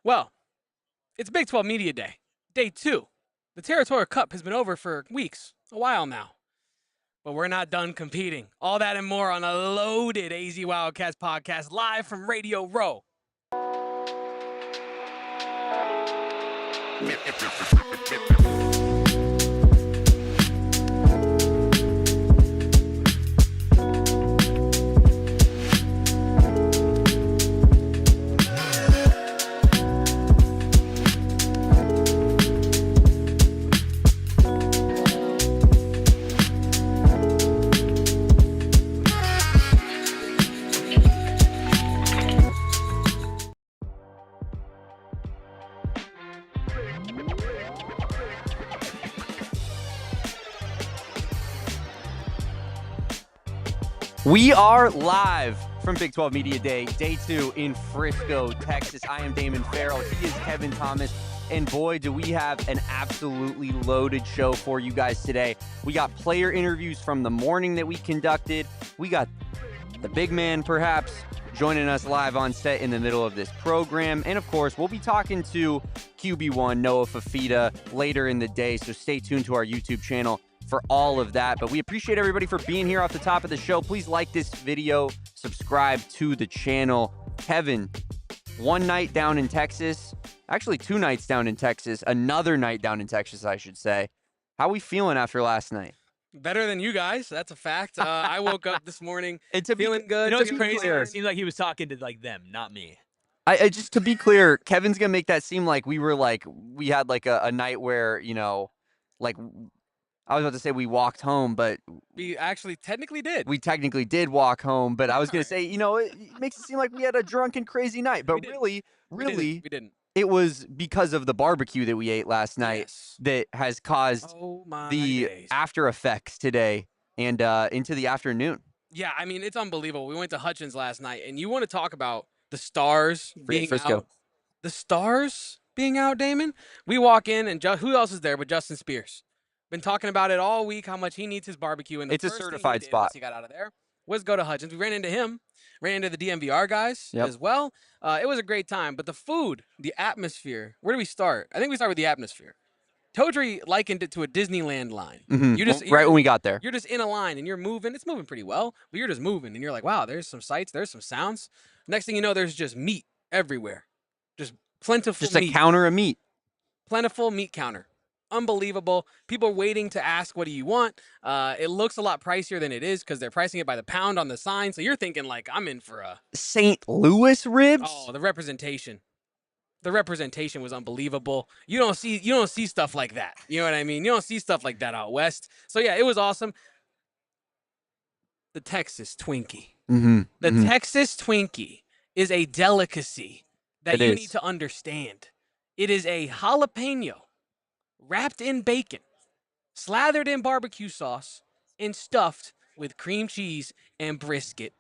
Well, it's Big 12 Media Day, day 2. The Territorial Cup has been over for weeks, a while now. But we're not done competing. All that and more on a loaded AZ Wildcats podcast live from Radio Row. We are live from Big 12 Media Day, day 2 in Frisco, Texas. I am Damon Fairall. He is Kevin Thomas. And boy, do we have an absolutely loaded show for you guys today. We got player interviews from the morning that we conducted. We got the big man, perhaps, joining us live on set in the middle of this program. And of course, we'll be talking to QB1 Noah Fifita later in the day. So stay tuned to our YouTube channel for all of that. But we appreciate everybody for being here off the top of the show. Please like this video, subscribe to the channel. Kevin, one night down in Texas, actually 2 nights down in Texas, another night down in Texas, I should say. How are we feeling after last night? Better than you guys, that's a fact. I woke up this morning It's feeling good. You know what's just crazy? clear. It seems like he was talking to like them, not me. I just to be clear, Kevin's gonna make that seem like we had like a night where, you know, like I was about to say we walked home, but We actually technically did. we technically did walk home. But I was gonna say, you know, it makes it seem like we had a drunken, crazy night. But We didn't. really, We didn't. it was because of the barbecue that we ate last night Yes. that has caused Oh my the days. after effects today and into the afternoon. Yeah, I mean, it's unbelievable. We went to Hutchins last night, and you want to talk about the stars being Frisco. out. The stars being out, Damon? We walk in, and who else is there but Justin Spears? Been talking about it all week, how much he needs his barbecue. And the It's a first thing he certified did spot. once he got out of there was go to Hutchins. We ran into him, ran into the DMVR guys Yep. as well. It was a great time. But the food, the atmosphere, where do we start? I think we start with the atmosphere. Todri likened it to a Disneyland line. Mhm. You just Right when we got there. You're just in a line and you're moving. It's moving pretty well, but you're just moving and you're like, wow, there's some sights, there's some sounds. Next thing you know, there's just meat everywhere. Just plentiful Just a meat. counter of meat. Plentiful meat counter. Unbelievable. People waiting to ask, what do you want? It looks a lot pricier than it is because they're pricing it by the pound on the sign. So you're thinking like, I'm in for a... St. Louis ribs? Oh, the representation. The representation was unbelievable. You don't see stuff like that. You know what I mean? You don't see stuff like that out west. So yeah, it was awesome. The Texas Twinkie. Mm-hmm. The Texas Twinkie is a delicacy that It you is. need to understand. It is a jalapeno wrapped in bacon, slathered in barbecue sauce, and stuffed with cream cheese and brisket.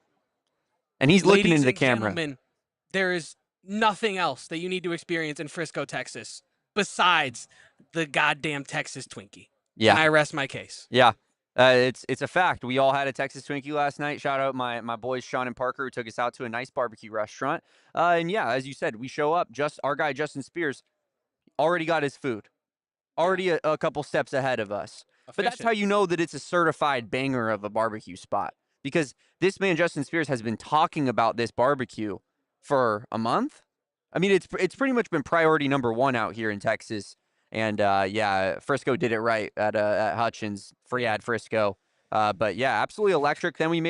And he's looking Ladies into the and camera. gentlemen, there is nothing else that you need to experience in Frisco, Texas, besides the goddamn Texas Twinkie. Yeah. And I rest my case. Yeah. It's a fact. We all had a Texas Twinkie last night. Shout out my boys Sean and Parker, who took us out to a nice barbecue restaurant. And yeah, as you said, we show up. Our guy Justin Spears already got his food, already a couple steps ahead of us. But that's Efficient. how you know that it's a certified banger of a barbecue spot, because this man Justin Spears has been talking about this barbecue for a month. I mean, it's pretty much been priority number 1 out here in Texas. And yeah, Frisco did it right at Hutchins, free ad Frisco. But yeah, absolutely electric. Then we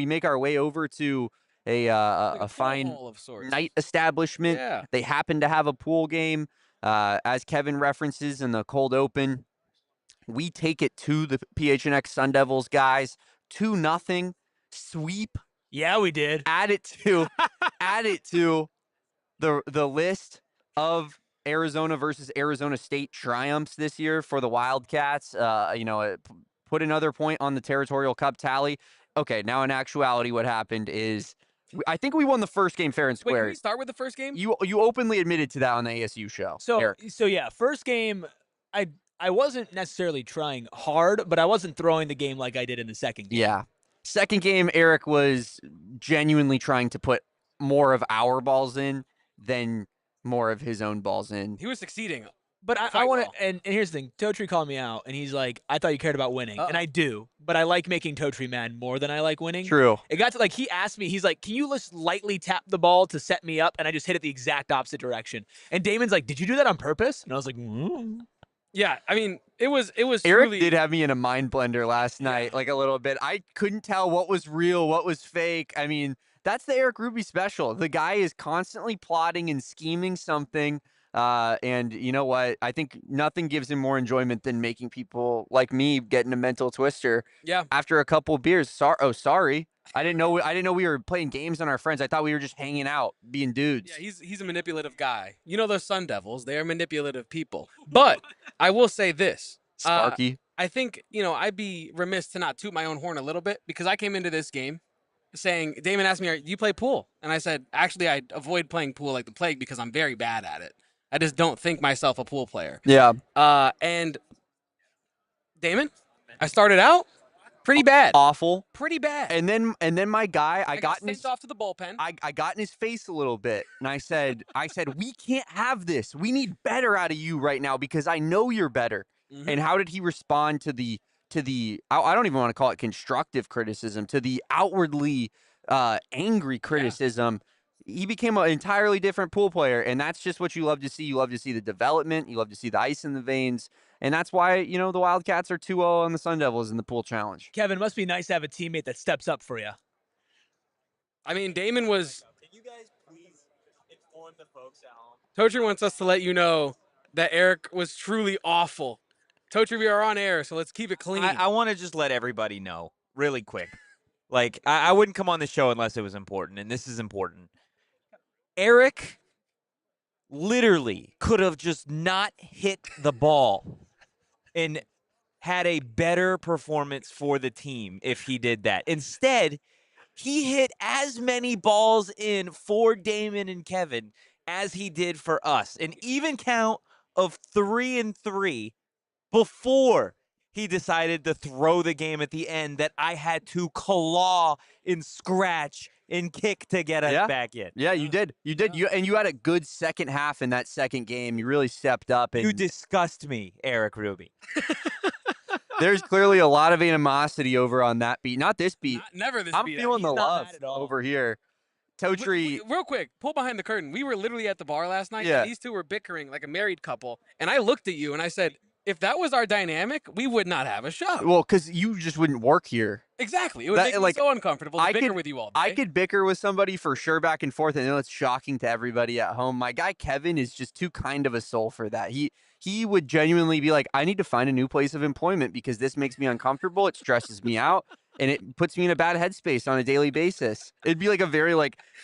make our way over to Like a pool fine hall of sorts. night establishment. Yeah. They happen to have a pool game, as Kevin references in the cold open. We take it to the PHNX Sun Devils guys, 2-0 sweep. Yeah, we did. Add it to the list of Arizona versus Arizona State triumphs this year for the Wildcats. You know, put another point on the Territorial Cup tally. Okay, now in actuality, what happened is I think we won the first game fair and Wait, can square. we start with the first game? You openly admitted to that on the ASU show. So Eric. yeah, first game, I wasn't necessarily trying hard, but I wasn't throwing the game like I did in the second game. Yeah. Second game, Eric was genuinely trying to put more of our balls in than more of his own balls in. He was succeeding. But I Quite want well. to, and here's the thing. Totri called me out, and he's like, I thought you cared about winning. And Uh-oh. I do, but I like making Totri mad more than I like winning. True. It got to, like, he asked me, he's like, can you just lightly tap the ball to set me up? And I just hit it the exact opposite direction. And Damon's like, did you do that on purpose? And I was like, Yeah, I mean, it was Eric truly, did have me in a mind blender last night, like a little bit. I couldn't tell what was real, what was fake. I mean, that's the Eric Ruby special. The guy is constantly plotting and scheming something. And you know what? I think nothing gives him more enjoyment than making people like me get in a mental twister. Yeah. After a couple beers. Sorry. I didn't know we were playing games on our friends. I thought we were just hanging out, being dudes. Yeah, he's a manipulative guy. You know those Sun Devils, they are manipulative people. But I will say this. Sparky. I think, I'd be remiss to not toot my own horn a little bit because I came into this game saying, Damon asked me, do you play pool? And I said, actually, I avoid playing pool like the plague because I'm very bad at it. I just don't think myself a pool player. Yeah. And Damon, I started out pretty bad. Awful. Pretty bad. And then my guy, I got in sent off to the bullpen. I got in his face a little bit, and I said, we can't have this. We need better out of you right now because I know you're better. Mhm. And how did he respond to the I don't even want to call it constructive criticism, to the outwardly angry criticism? He became an entirely different pool player, and that's just what you love to see. You love to see the development. You love to see the ice in the veins. And that's why, the Wildcats are 2-0 on the Sun Devils in the pool challenge. Kevin, it must be nice to have a teammate that steps up for you. I mean, Damon was. Can you guys please inform the folks at home? Totri wants us to let you know that Eric was truly awful. Totri, we are on air, so let's keep it clean. I want to just let everybody know really quick. Like, I wouldn't come on the show unless it was important, and this is important. Eric literally could have just not hit the ball and had a better performance for the team if he did that. Instead, he hit as many balls in for Damon and Kevin as he did for us. An even count of 3-3 before he decided to throw the game at the end that I had to claw and scratch and kick to get us back in. Yeah, you did. You did. You had a good second half in that second game. You really stepped up. And You disgust me, Eric Ruby. there's clearly a lot of animosity over on that beat. Not this beat. Never this I'm beat. feeling the He's not love mad at all. over here. Totri. Real quick, pull behind the curtain. We were literally at the bar last night. Yeah. And these two were bickering like a married couple. And I looked at you and I said, if that was our dynamic, we would not have a show. Well, because you just wouldn't work here. Exactly. It would That- make like, me so uncomfortable to I bicker could- with you all day. I could bicker with somebody for sure back and forth, and I know it's shocking to everybody at home. My guy Kevin is just too kind of a soul for that. He would genuinely be like, I need to find a new place of employment because this makes me uncomfortable. It stresses me out, and it puts me in a bad headspace on a daily basis. It'd be like a very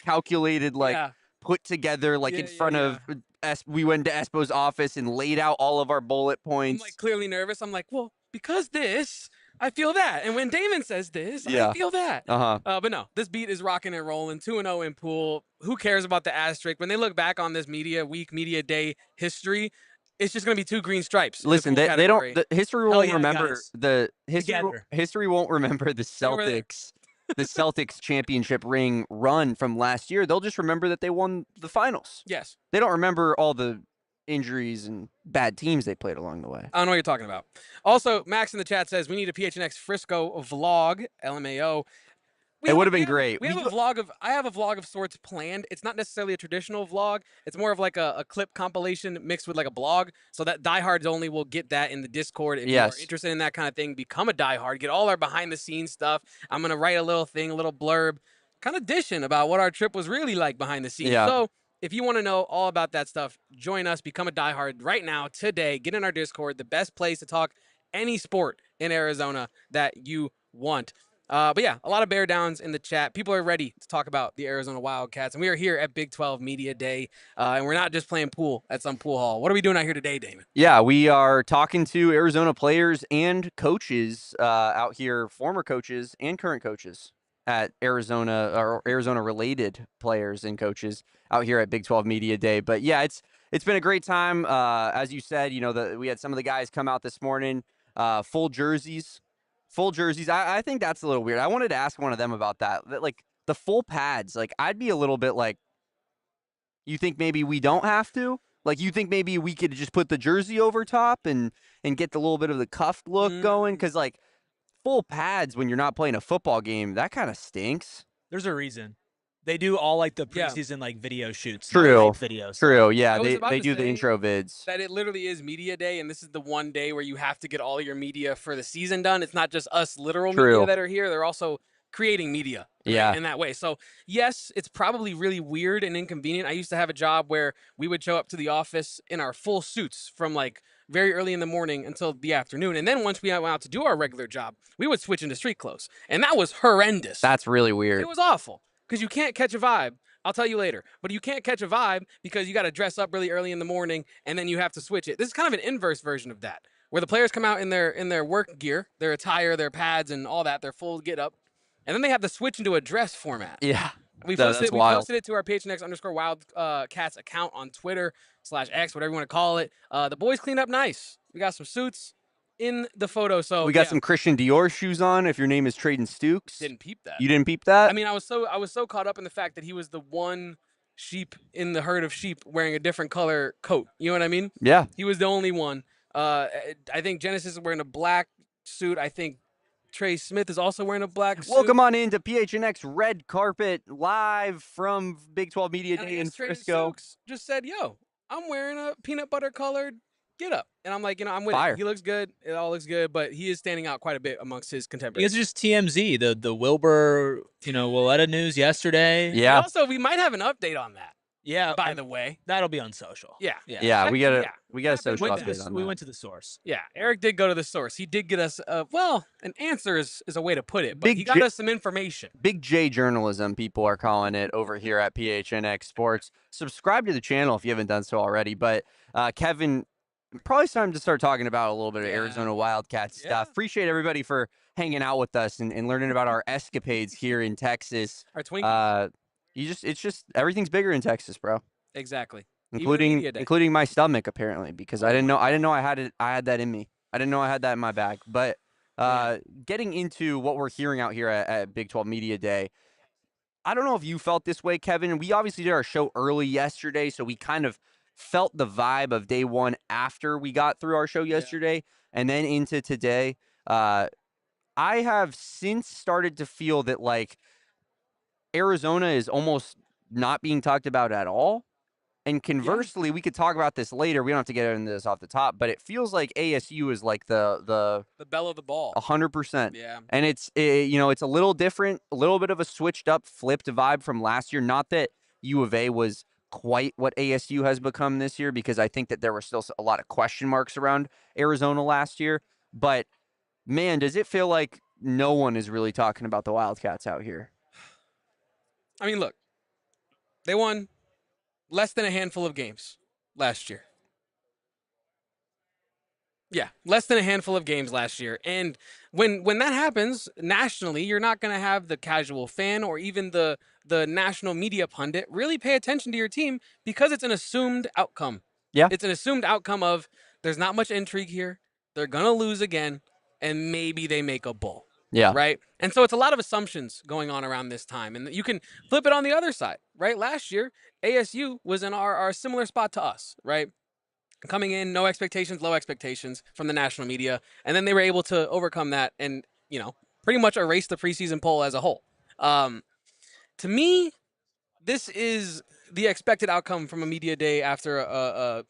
calculated, Yeah. put together, in Yeah, front yeah. of we went to Espo's office and laid out all of our bullet I'm points. clearly nervous. I'm like, well, because this, I feel that. And when Damon says this, Yeah. I feel that. But no, this beat is rocking and rolling. 2-0 in pool. Who cares about the asterisk? When they look back on this media day history, it's just going to be 2 green stripes. in the Listen, pool they don't. category. The history Hell won't yeah, remember guys. the history. Together. History won't remember the Stay over there. Celtics. The Celtics championship ring run from last year. They'll just remember that they won the finals. Yes. They don't remember all the injuries and bad teams they played along the way. I don't know what you're talking about. Also, Max in the chat says we need a PHNX Frisco vlog, LMAO. It would have been great. We have a vlog of. I have a vlog of sorts planned. It's not necessarily a traditional vlog. It's more of like a clip compilation mixed with like a blog, so that diehards only will get that in the Discord. If you Yes. are interested in that kind of thing, become a diehard. Get all our behind the scenes stuff. I'm gonna write a little thing, a little blurb, kind of dishing about what our trip was really like behind the scenes. Yeah. So if you want to know all about that stuff, join us. Become a diehard right now, today. Get in our Discord. The best place to talk any sport in Arizona that you want. But yeah, a lot of bear downs in the chat. People are ready to talk about the Arizona Wildcats, and we are here at Big 12 Media Day, and we're not just playing pool at some pool hall. What are we doing out here today, Damon? Yeah, we are talking to Arizona players and coaches out here, former coaches and current coaches at Arizona, or Arizona-related players and coaches out here at Big 12 Media Day. But yeah, it's been a great time. As you said, we had some of the guys come out this morning, full jerseys. I think that's a little weird. I wanted to ask one of them about that. Like the full pads, I'd be a little bit You think maybe we don't have to? Like, you think maybe we could just put the jersey over top and get the little bit of the cuffed look going? Because, like, full pads when you're not playing a football game, that kind of stinks. There's a reason. They do all like the Yeah. preseason like video shoots. True. Like videos. True, yeah. I was about They to do the say intro vids. That it literally is media day, and this is the one day where you have to get all your media for the season done. It's not just us literal True. media that are here. They're also creating media Yeah. in that way. So, yes, it's probably really weird and inconvenient. I used to have a job where we would show up to the office in our full suits from like very early in the morning until the afternoon. And then once we went out to do our regular job, we would switch into street clothes. And that was horrendous. That's really weird. It was awful because you can't catch a vibe. I'll tell you later. But you can't catch a vibe because you got to dress up really early in the morning and then you have to switch it. This is kind of an inverse version of that, where the players come out in their work gear, their attire, their pads, and all that, their full get up, and then they have to switch into a dress format. Yeah. We That's posted wild. it to our PHNX_Wildcats account on Twitter /X, whatever you want to call it. The boys cleaned up nice. We got some suits in the photo. So We got some Christian Dior shoes on. If your name is Treydan Stukes. Didn't peep that. You didn't peep that? I mean, I was so caught up in the fact that he was the one sheep in the herd of sheep wearing a different color coat. You know what I mean? Yeah. He was the only one. I think Genesis is wearing a black suit. I think Tre Smith is also wearing a black suit. Welcome on into PHNX Red Carpet live from Big 12 Media And I Day in guess Treydan Frisco. Stukes just said, "Yo, I'm wearing a peanut butter colored get up," and I'm like, I'm with Fire. it. He looks good. It all looks good, but he is standing out quite a bit amongst his You contemporaries. guys are just TMZ. The Wilbur, Willetta news yesterday. Yeah. And also, we might have an update on that. Yeah. By the way, that'll be on social. yeah. Yeah, we got a social Went to update on we that. went to the source. Yeah, Eric did go to the source. He did get us, an answer is a way to put it, but Big he got us some information. Big J journalism, people are calling it over here at PHNX Sports. Subscribe to the channel if you haven't done so already. But Kevin, probably it's time to start talking about a little bit of Yeah. Arizona Wildcats Yeah. stuff. Appreciate everybody for hanging out with us and learning about our escapades here in Texas. Our Twinkies. It's just everything's bigger in Texas, bro. Exactly. Including media day. including my stomach apparently, because I didn't know I had that in me. I didn't know I had that in my bag. But getting into what we're hearing out here at Big 12 Media Day, I don't know if you felt this way, Kevin. We obviously did our show early yesterday, so we kind of felt the vibe of day one after we got through our show yesterday and then into today. I have since started to feel that like Arizona is almost not being talked about at all. And conversely, we could talk about this later. We don't have to get into this off the top, but it feels like ASU is like the belle of the ball. 100%. Yeah. And it's a little different, a little bit of a switched up, flipped vibe from last year. Not that U of A was quite what ASU has become this year, because I think that there were still a lot of question marks around Arizona last year. But man, does it feel like no one is really talking about the Wildcats out here? I mean, look, they won less than a handful of games last year. Yeah, less than a handful of games last year. And when that happens nationally, you're not going to have the casual fan or even the national media pundit really pay attention to your team, because it's an assumed outcome. Yeah. It's an assumed outcome of there's not much intrigue here. They're going to lose again, and maybe they make a bowl. Yeah. Right. And so it's a lot of assumptions going on around this time. And you can flip it on the other side, right? Last year, ASU was in our similar spot to us, right? Coming in, no expectations, low expectations from the national media. And then they were able to overcome that and, pretty much erase the preseason poll as a whole. To me, this is the expected outcome from a media day after a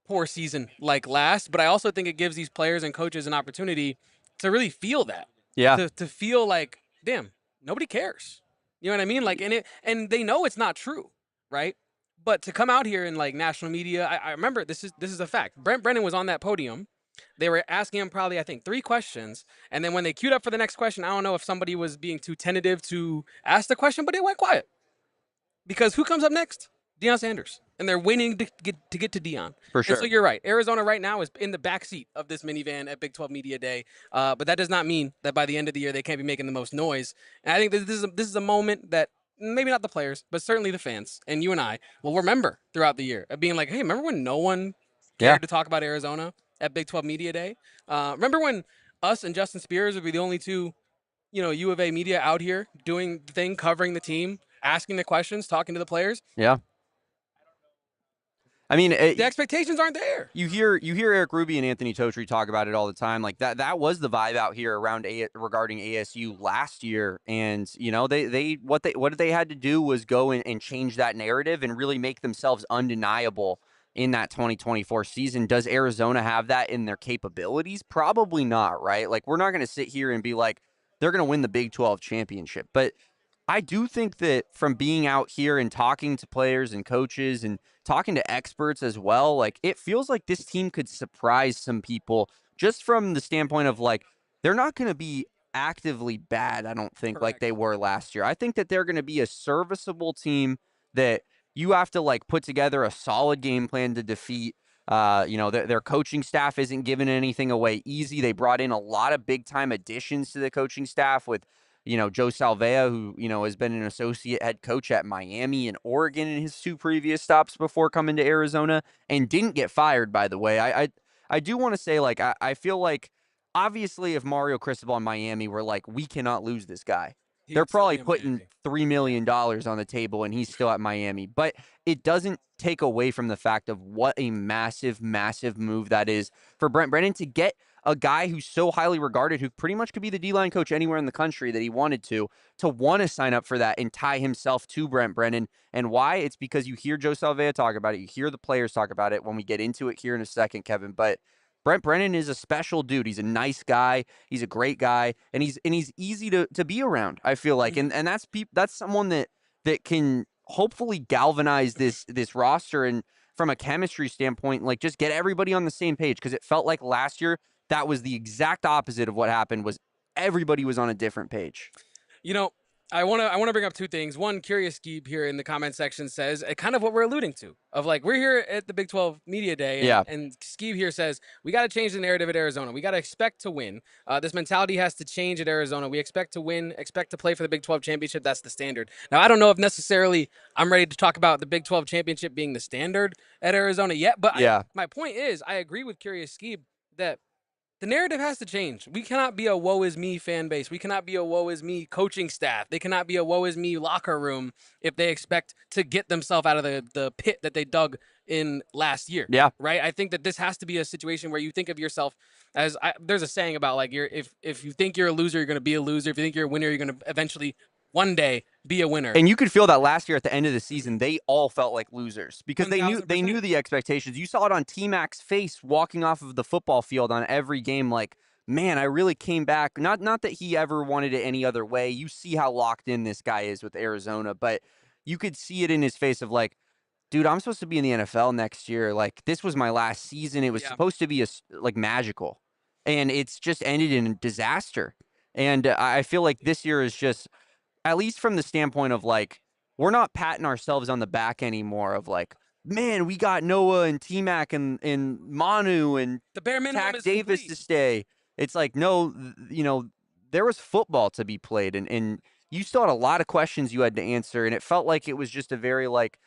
poor season like last. But I also think it gives these players and coaches an opportunity to really feel that. Yeah. To feel like, damn, nobody cares. You know what I mean? Like, and they know it's not true, right? But to come out here in like national media, I remember this is a fact. Brent Brennan was on that podium. They were asking him probably, I think, 3 questions. And then when they queued up for the next question, I don't know if somebody was being too tentative to ask the question, but it went quiet. Because who comes up next? Deion Sanders. And they're waiting to get to Deion. For sure. And so you're right. Arizona right now is in the backseat of this minivan at Big 12 Media Day. But that does not mean that by the end of the year they can't be making the most noise. And I think this is a moment that maybe not the players, but certainly the fans and you and I will remember throughout the year of being like, hey, remember when no one cared to talk about Arizona at Big 12 Media Day? Remember when us and Justin Spears would be the only two, U of A media out here doing the thing, covering the team, asking the questions, talking to the players? Yeah. I mean, The expectations aren't there. You hear Eric Ruby and Anthony Totri talk about it all the time. Like that was the vibe out here around regarding ASU last year. And what they had to do was go and change that narrative and really make themselves undeniable in that 2024 season. Does Arizona have that in their capabilities? Probably not, right? Like, we're not going to sit here and be like, they're going to win the Big 12 championship. But I do think that from being out here and talking to players and coaches and talking to experts as well, like, it feels like this team could surprise some people just from the standpoint of, like, they're not going to be actively bad, I don't think, like they were last year. I think that they're going to be a serviceable team that you have to, like, put together a solid game plan to defeat. Their coaching staff isn't giving anything away easy. They brought in a lot of big-time additions to the coaching staff with Joe Salvea, who, has been an associate head coach at Miami and Oregon in his 2 previous stops before coming to Arizona, and didn't get fired, by the way. I do want to say, like, I feel like, obviously, if Mario Cristobal in Miami were like, we cannot lose this guy, they're probably putting $3 million on the table, and he's still at Miami. But it doesn't take away from the fact of what a massive, massive move that is for Brent Brennan to get a guy who's so highly regarded, who pretty much could be the D-line coach anywhere in the country that he wanted to want to sign up for that and tie himself to Brent Brennan. And why? It's because you hear Joe Salvea talk about it. You hear the players talk about it when we get into it here in a second, Kevin. But Brent Brennan is a special dude. He's a nice guy. He's a great guy. And he's easy to be around, I feel like. And that's someone that can hopefully galvanize this roster, and from a chemistry standpoint, like, just get everybody on the same page, because it felt like last year that was the exact opposite of what happened. Was everybody was on a different page. I want to bring up 2 things. One, Curious Skeeb here in the comment section says kind of what we're alluding to, of like, we're here at the Big 12 Media Day, and Skeeb here says we got to change the narrative at Arizona. We got to expect to win. This mentality has to change at Arizona. We expect to win, expect to play for the Big 12 championship. That's the standard. Now, I don't know if necessarily I'm ready to talk about the Big 12 championship being the standard at Arizona yet, but my point is, I agree with Curious Skeeb that the narrative has to change. We cannot be a woe is me fan base. We cannot be a woe is me coaching staff. They cannot be a woe is me locker room if they expect to get themselves out of the pit that they dug in last year. Yeah. Right? I think that this has to be a situation where you think of yourself as, there's a saying about, like, if you think you're a loser, you're going to be a loser. If you think you're a winner, you're going to eventually one day be a winner. And you could feel that last year at the end of the season, they all felt like losers because 1000%. they knew the expectations. You saw it on T-Mac's face walking off of the football field on every game, like, man, I really came back. Not that he ever wanted it any other way. You see how locked in this guy is with Arizona, but you could see it in his face of, like, dude, I'm supposed to be in the NFL next year. Like, this was my last season. It was supposed to be magical, and it's just ended in disaster. And I feel like this year is just, at least from the standpoint of, like, we're not patting ourselves on the back anymore of, like, man, we got Noah and T-Mac and Manu and the bare minimum Tack Davis complete. to stay. It's like, no, there was football to be played, and you still had a lot of questions you had to answer, and it felt like it was just a very, like,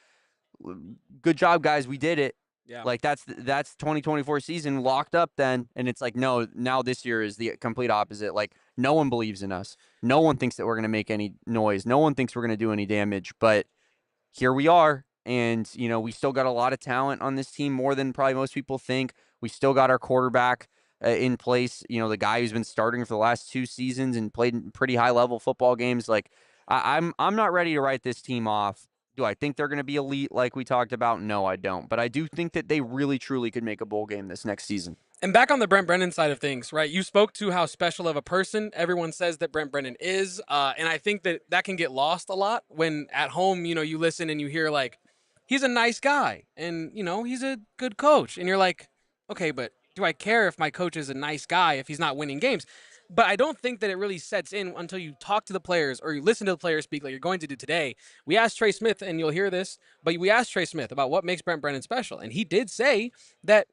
good job, guys, we did it. Yeah. Like, that's 2024 season locked up then. And it's like, no, now this year is the complete opposite. Like, no one believes in us. No one thinks that we're going to make any noise. No one thinks we're going to do any damage. But here we are. And, we still got a lot of talent on this team, more than probably most people think. We still got our quarterback in place. The guy who's been starting for the last 2 seasons and played pretty high-level football games. Like, I'm not ready to write this team off. Do I think they're going to be elite like we talked about? No, I don't. But I do think that they really, truly could make a bowl game this next season. And back on the Brent Brennan side of things, right? You spoke to how special of a person everyone says that Brent Brennan is. And I think that can get lost a lot when at home, you listen and you hear, like, he's a nice guy and, he's a good coach. And you're like, okay, but do I care if my coach is a nice guy if he's not winning games? But I don't think that it really sets in until you talk to the players or you listen to the players speak like you're going to do today. We asked Tre Smith, and you'll hear this, but we asked Tre Smith about what makes Brent Brennan special. And he did say that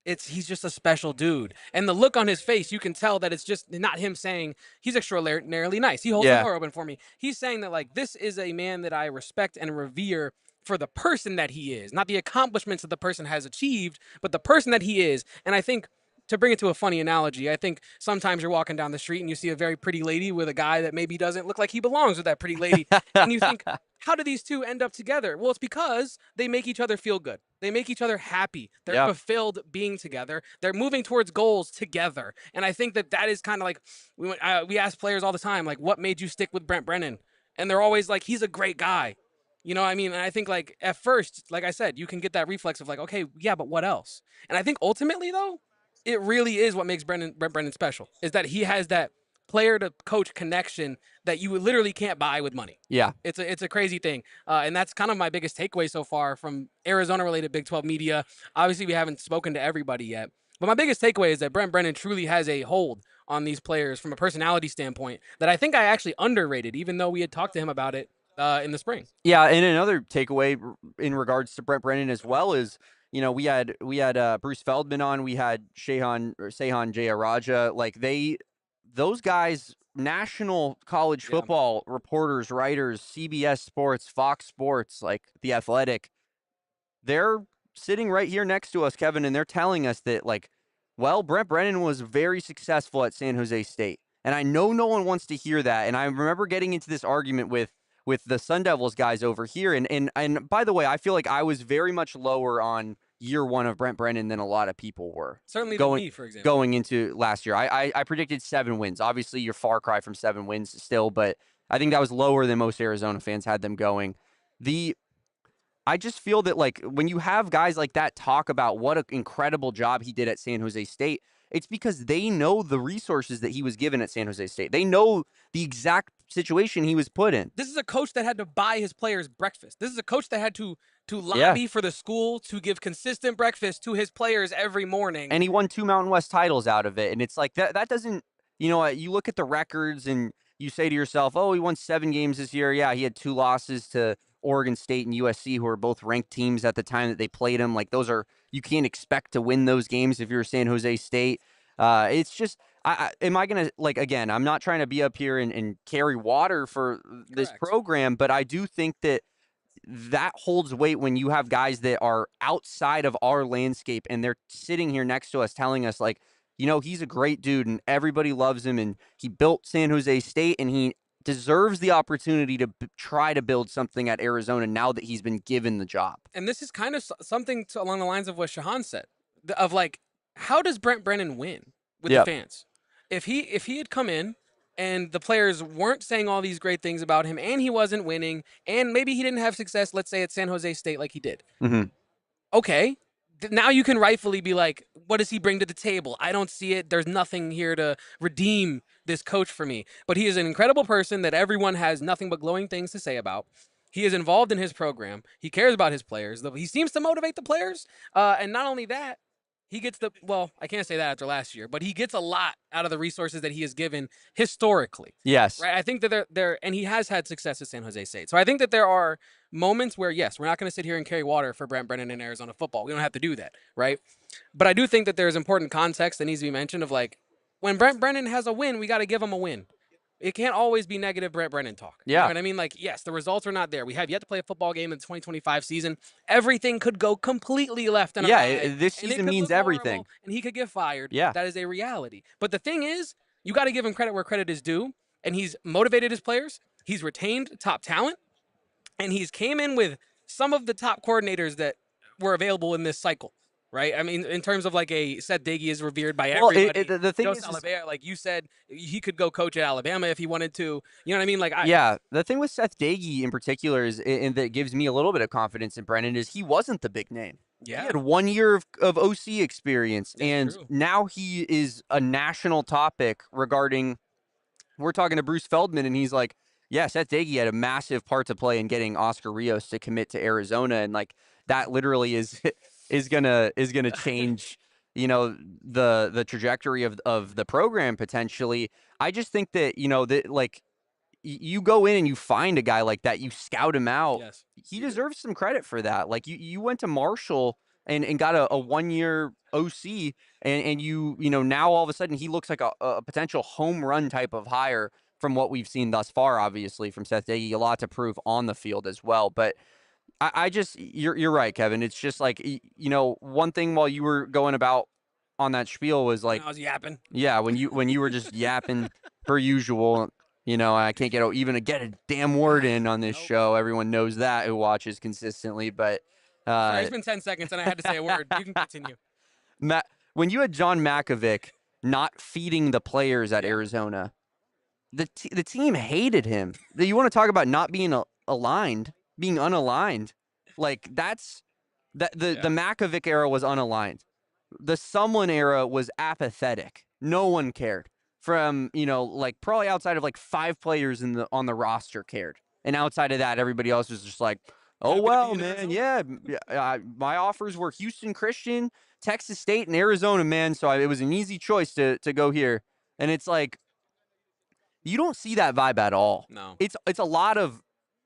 he's just a special dude. And the look on his face, you can tell that it's just not him saying he's extraordinarily nice. He holds the door open for me. He's saying that, like, this is a man that I respect and revere for the person that he is, not the accomplishments that the person has achieved, but the person that he is. And I think, to bring it to a funny analogy, I think sometimes you're walking down the street and you see a very pretty lady with a guy that maybe doesn't look like he belongs with that pretty lady. And you think, how do these two end up together? Well, it's because they make each other feel good. They make each other happy. They're Yeah. fulfilled being together. They're moving towards goals together. And I think that is kind of like we ask players all the time, like, what made you stick with Brent Brennan? And they're always like, he's a great guy. You know what I mean? And I think, like, at first, like I said, you can get that reflex of like, okay, yeah, but what else? And I think ultimately, though, it really is what makes Brent Brennan special, is that he has that player to coach connection that you literally can't buy with money. Yeah. It's a crazy thing. And that's kind of my biggest takeaway so far from Arizona-related Big 12 media. Obviously, we haven't spoken to everybody yet. But my biggest takeaway is that Brent Brennan truly has a hold on these players from a personality standpoint that I think I actually underrated, even though we had talked to him about it in the spring. Yeah, and another takeaway in regards to Brent Brennan as well is, you know, we had Bruce Feldman on, we had Sehan Jayaraja, like those guys, national college football reporters, writers, CBS Sports, Fox Sports, like The Athletic, they're sitting right here next to us, Kevin, and they're telling us that, like, well, Brent Brennan was very successful at San Jose State. And I know no one wants to hear that. And I remember getting into this argument with the Sun Devils guys over here. And by the way, I feel like I was very much lower on year one of Brent Brennan than a lot of people were. Certainly than me, for example. Going into last year. I predicted 7 wins. Obviously, you're far cry from 7 wins still, but I think that was lower than most Arizona fans had them going. I just feel that, like, when you have guys like that talk about what an incredible job he did at San Jose State, it's because they know the resources that he was given at San Jose State. They know the exact situation he was put in. This is a coach that had to buy his players breakfast. This is a coach that had to lobby for the school to give consistent breakfast to his players every morning. And he won 2 Mountain West titles out of it. And it's like that doesn't, you know, you look at the records and you say to yourself, oh, he won 7 games this year. Yeah, he had 2 losses to Oregon State and USC, who are both ranked teams at the time that they played him. Like, those are, you can't expect to win those games if you're San Jose State. It's just, am I going to, like, again, I'm not trying to be up here and carry water for this program, but I do think that holds weight when you have guys that are outside of our landscape and they're sitting here next to us telling us, like, you know, he's a great dude and everybody loves him and he built San Jose State and he deserves the opportunity to try to build something at Arizona now that he's been given the job. And this is kind of something along the lines of what Shahan said, of like, how does Brent Brennan win with the fans? If he had come in and the players weren't saying all these great things about him and he wasn't winning and maybe he didn't have success, let's say at San Jose State like he did. Mm-hmm. Okay. Now you can rightfully be like, what does he bring to the table? I don't see it. There's nothing here to redeem this coach for me. But he is an incredible person that everyone has nothing but glowing things to say about. He is involved in his program. He cares about his players. He seems to motivate the players. And not only that, he gets I can't say that after last year, but he gets a lot out of the resources that he has given historically. Yes. Right. I think that and he has had success at San Jose State. So I think that there are moments where, yes, we're not going to sit here and carry water for Brent Brennan in Arizona football. We don't have to do that. Right. But I do think that there's important context that needs to be mentioned of, like, when Brent Brennan has a win, we got to give him a win. It can't always be negative Brent Brennan talk. Yeah. You know what I mean? Like, yes, the results are not there. We have yet to play a football game in the 2025 season. Everything could go completely left. This season means everything. And he could get fired. Yeah. That is a reality. But the thing is, you got to give him credit where credit is due. And he's motivated his players. He's retained top talent. And he's came in with some of the top coordinators that were available in this cycle. Right? I mean, in terms of, like, a Seth Diggy is revered by everybody. The thing is, Alabama, like you said, he could go coach at Alabama if he wanted to. You know what I mean? Like, the thing with Seth Diggy in particular is, and that gives me a little bit of confidence in Brennan, is he wasn't the big name. Yeah. He had 1 year of OC experience, and true. now he is a national topic regarding. We're talking to Bruce Feldman, and he's like, yeah, Seth Diggy had a massive part to play in getting Oscar Rios to commit to Arizona, and, like, that literally is gonna change, you know, the trajectory of the program potentially. I just think that, you know, that, like, you go in and you find a guy like that, you scout him out. Yes. He deserves some credit for that. Like, you went to Marshall and got a 1 year OC, and you know, now all of a sudden he looks like a potential home run type of hire from what we've seen thus far. Obviously from Seth Diggy, a lot to prove on the field as well, but I just, you're right, Kevin. It's just like, you know, one thing while you were going about on that spiel was like, I was yapping. Yeah, when you were just yapping per usual. You know, I can't get a damn word in on this show. Everyone knows that who watches consistently. But Sorry, it's been 10 seconds and I had to say a word. You can continue. When you had John Makovic not feeding the players at Arizona, the team hated him. You want to talk about not being aligned, being unaligned? Like the Makovic era was unaligned. The Sumlin era was apathetic. No one cared. From like probably outside of like 5 players on the roster cared, and outside of that, everybody else was just like, oh well, man, yeah. My offers were Houston Christian, Texas State, and Arizona, man. So it was an easy choice to go here, and it's like you don't see that vibe at all. No, it's a lot of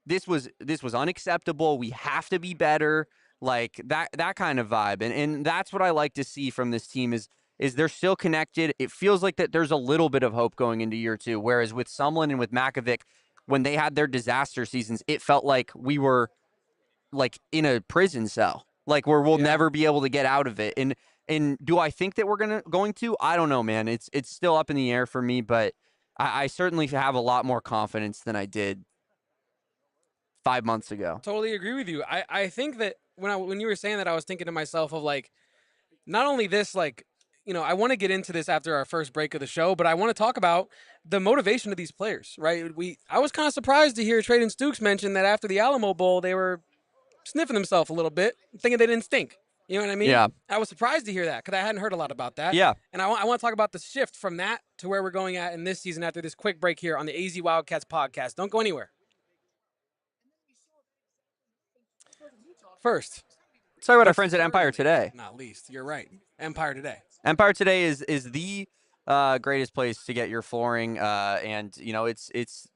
this was unacceptable. We have to be better, like that kind of vibe, and that's what I like to see from this team is they're still connected. It feels like that there's a little bit of hope going into year 2, whereas with Sumlin and with Makovic, when they had their disaster seasons, it felt like we were like in a prison cell, like where we'll never be able to get out of it. And do I think that we're going to? I don't know, man. It's still up in the air for me, but I certainly have a lot more confidence than I did 5 months ago. Totally agree with you. I think that when you were saying that, I was thinking to myself of like, not only this, like, I want to get into this after our first break of the show, but I want to talk about the motivation of these players, right? I was kind of surprised to hear Treydan Stukes mention that after the Alamo Bowl, they were sniffing themselves a little bit, thinking they didn't stink. You know what I mean? Yeah. I was surprised to hear that because I hadn't heard a lot about that. Yeah. And I want to talk about the shift from that to where we're going at in this season after this quick break here on the AZ Wildcats podcast. Don't go anywhere. First, let's talk about our friends at Empire Today. Not least. You're right. Empire Today. Empire Today is the greatest place to get your flooring, and it's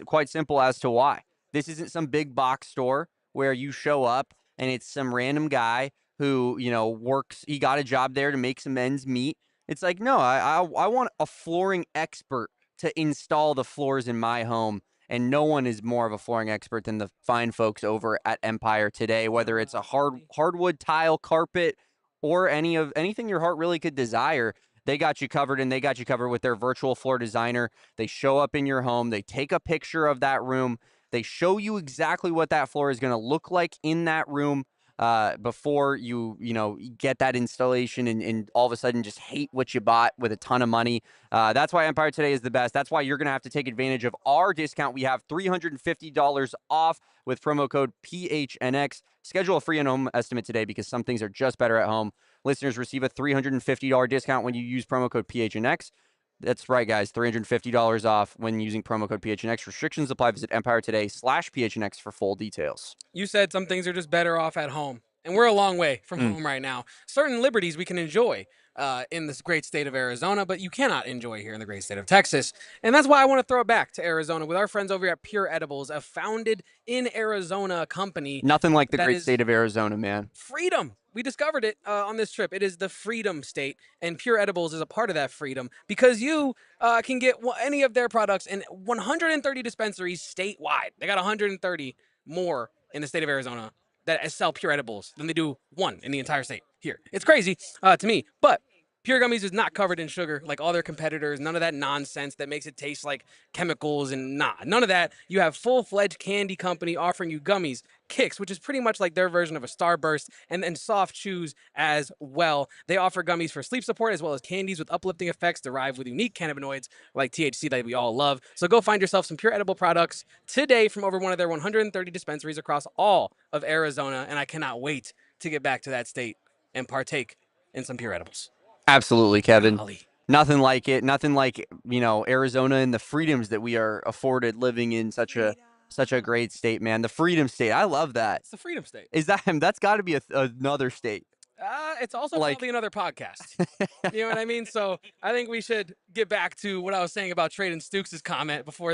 quite simple as to why. This isn't some big box store where you show up and it's some random guy who works. He got a job there to make some ends meet. It's like, no, I want a flooring expert to install the floors in my home. And no one is more of a flooring expert than the fine folks over at Empire Today, whether it's a hardwood tile, carpet, or anything your heart really could desire. They got you covered, and they got you covered with their virtual floor designer. They show up in your home. They take a picture of that room. They show you exactly what that floor is going to look like in that room before you get that installation and all of a sudden just hate what you bought with a ton of money. That's why Empire Today is the best. That's why you're going to have to take advantage of our discount. We have $350 off with promo code PHNX. Schedule a free in-home estimate today because some things are just better at home. Listeners receive a $350 discount when you use promo code PHNX. That's right, guys. $350 off when using promo code PHNX. Restrictions apply. Visit EmpireToday/PHNX for full details. You said some things are just better off at home. And we're a long way from home right now. Certain liberties we can enjoy in this great state of Arizona, but you cannot enjoy here in the great state of Texas. And that's why I want to throw it back to Arizona with our friends over at Pure Edibles, a founded in Arizona company. Nothing like the great state of Arizona, man. Freedom. We discovered it on this trip. It is the freedom state, and Pure Edibles is a part of that freedom because you can get any of their products in 130 dispensaries statewide. They got 130 more in the state of Arizona that sell Pure Edibles than they do one in the entire state here. It's crazy to me, but Pure Gummies is not covered in sugar like all their competitors. None of that nonsense that makes it taste like chemicals and none of that. You have full-fledged candy company offering you gummies, Kicks, which is pretty much like their version of a Starburst, and then soft chews as well. They offer gummies for sleep support as well as candies with uplifting effects derived with unique cannabinoids like THC that we all love. So go find yourself some Pure Edible products today from over one of their 130 dispensaries across all of Arizona, and I cannot wait to get back to that state and partake in some Pure Edibles. Absolutely, Kevin. Golly. Nothing like it. Nothing like, Arizona and the freedoms that we are afforded living in such a great state, man. The freedom state. I love that. It's the freedom state. That's got to be another state. It's also probably another podcast. You know what I mean? So I think we should get back to what I was saying about Treydan Stukes' comment before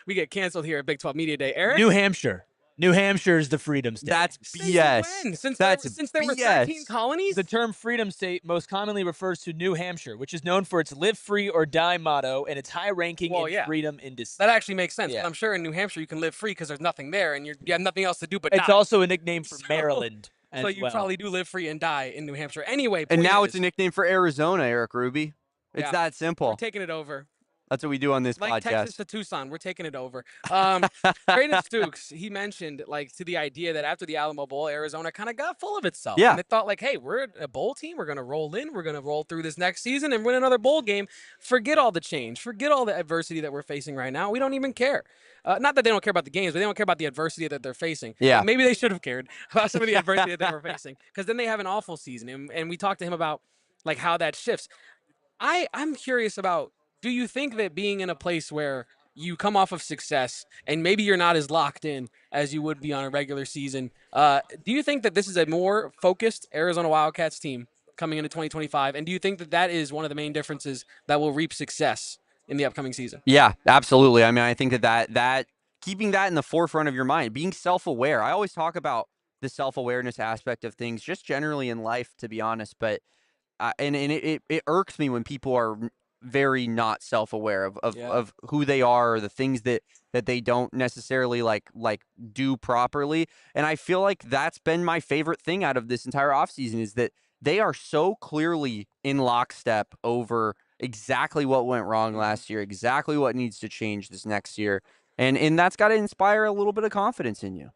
we get canceled here at Big 12 Media Day. Eric? New Hampshire. New Hampshire is the freedom state. That's BS. Since That's there were 13 colonies? The term freedom state most commonly refers to New Hampshire, which is known for its live free or die motto and its high ranking in freedom indices. That actually makes sense. Yeah. But I'm sure in New Hampshire you can live free because there's nothing there and you have nothing else to do but It's die. also a nickname for Maryland. So you probably do live free and die in New Hampshire. Anyway, and now it's a nickname for Arizona, Eric Ruby. It's that simple. We're taking it over. That's what we do on this Like podcast. Texas to Tucson, we're taking it over. Treydan Stukes, he mentioned like to the idea that after the Alamo Bowl, Arizona kind of got full of itself. Yeah. And they thought like, hey, we're a bowl team. We're going to roll in. We're going to roll through this next season and win another bowl game. Forget all the change. Forget all the adversity that we're facing right now. We don't even care. Not that they don't care about the games, but they don't care about the adversity that they're facing. Yeah. Maybe they should have cared about some of the adversity that they were facing, because then they have an awful season. And we talked to him about like how that shifts. I'm curious about, do you think that being in a place where you come off of success and maybe you're not as locked in as you would be on a regular season, do you think that this is a more focused Arizona Wildcats team coming into 2025? And do you think that that is one of the main differences that will reap success in the upcoming season? Yeah, absolutely. I mean, I think that keeping that in the forefront of your mind, being self-aware. I always talk about the self-awareness aspect of things, just generally in life, to be honest. But and it irks me when people are very not self-aware of who they are, or the things that they don't necessarily like do properly. And I feel like that's been my favorite thing out of this entire offseason, is that they are so clearly in lockstep over exactly what went wrong last year, exactly what needs to change this next year. And that's got to inspire a little bit of confidence in you.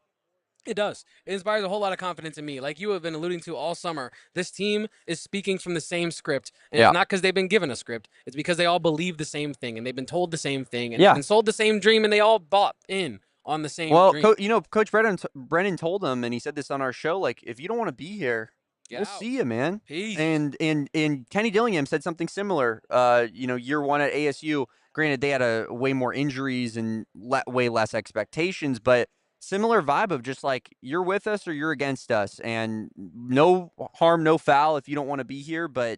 It does. It inspires a whole lot of confidence in me. Like you have been alluding to all summer, this team is speaking from the same script. And Yeah. it's not because they've been given a script. It's because they all believe the same thing and they've been told the same thing and Yeah. they've been sold the same dream and they all bought in on the same Well, dream. Coach Brennan told him, and he said this on our show, like, if you don't want to be here, Get we'll out. see you, man. Peace. And Kenny Dillingham said something similar. Year one at ASU, granted they had a way more injuries and way less expectations, but similar vibe of just like, you're with us or you're against us, and no harm, no foul if you don't want to be here, but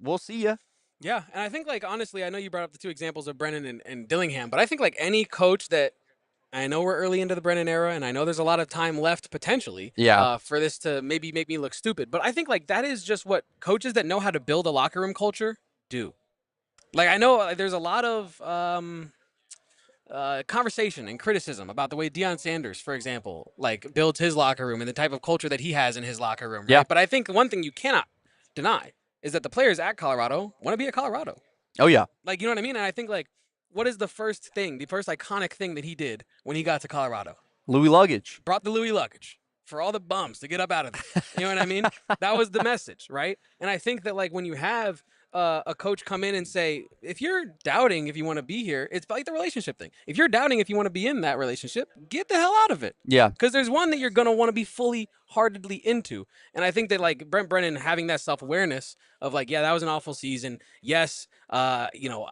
we'll see you. Yeah, and I think, like, honestly, I know you brought up the two examples of Brennan and Dillingham, but I think, like, any coach that, I know we're early into the Brennan era, and I know there's a lot of time left, potentially, Yeah. for this to maybe make me look stupid, but I think, like, that is just what coaches that know how to build a locker room culture do. Like, I know there's a lot of conversation and criticism about the way Deion Sanders, for example, like, builds his locker room and the type of culture that he has in his locker room, right? Yeah. But I think one thing you cannot deny is that the players at Colorado want to be at Colorado. Oh, yeah. Like, you know what I mean? And I think, like, what is the first iconic thing that he did when he got to Colorado? Louis luggage. Brought the Louis luggage for all the bums to get up out of there. You know what I mean? That was the message, right? And I think that, like, when you have a coach come in and say, if you're doubting if you want to be here, it's like the relationship thing. If you're doubting if you want to be in that relationship, get the hell out of it. Yeah. Because there's one that you're going to want to be fully heartedly into. And I think that, like, Brent Brennan having that self-awareness of, like, yeah, that was an awful season. Yes, I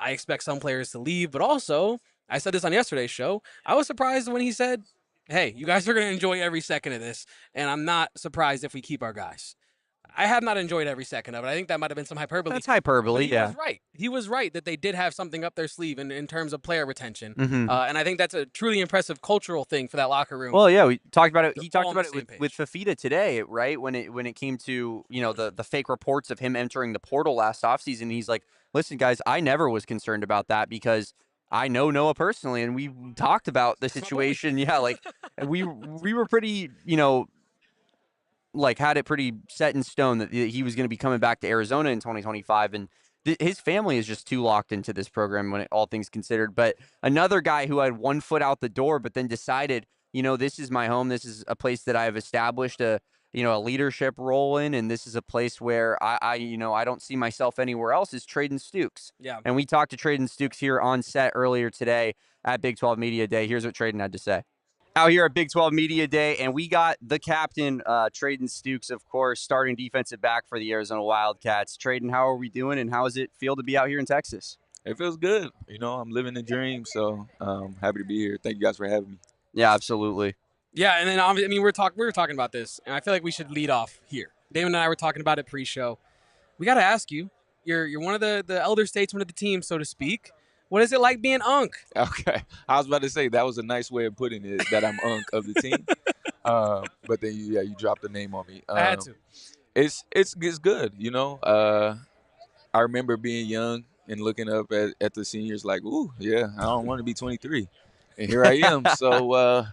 expect some players to leave, but also, I said this on yesterday's show, I was surprised when he said, hey, you guys are going to enjoy every second of this, and I'm not surprised if we keep our guys. I have not enjoyed every second of it. I think that might have been some hyperbole. That's hyperbole, He yeah. was right. He was right that they did have something up their sleeve in terms of player retention. Mhm. And I think that's a truly impressive cultural thing for that locker room. Well, yeah, we talked about it. They're He talked all on about the it same with Fifita today, right? When it came to, the fake reports of him entering the portal last offseason. He's like, listen, guys, I never was concerned about that because I know Noah personally, and we talked about the situation. Yeah, like we were pretty, like had it pretty set in stone that he was going to be coming back to Arizona in 2025, and his family is just too locked into this program when all things considered. But another guy who had one foot out the door, but then decided, this is my home. This is a place that I have established a leadership role in, and this is a place where I don't see myself anywhere else, is Treydan Stukes. Yeah. And we talked to Treydan Stukes here on set earlier today at Big 12 Media Day. Here's what Treydan had to say. Out here at Big 12 Media Day, and we got the captain, Treydan Stukes, of course, starting defensive back for the Arizona Wildcats. Treydan, how are we doing, and how does it feel to be out here in Texas? It feels good. I'm living the dream, so happy to be here. Thank you guys for having me. Yeah, absolutely. Yeah, and then we were talking about this, and I feel like we should lead off here. Damon and I were talking about it pre-show. We got to ask you. You're one of the elder statesmen of the team, so to speak. What is it like being Unk? Okay, I was about to say that was a nice way of putting it, that I'm Unk of the team. But then you dropped the name on me. I had to. It's good. I remember being young and looking up at the seniors like, ooh, yeah, I don't want to be 23, and here I am. So.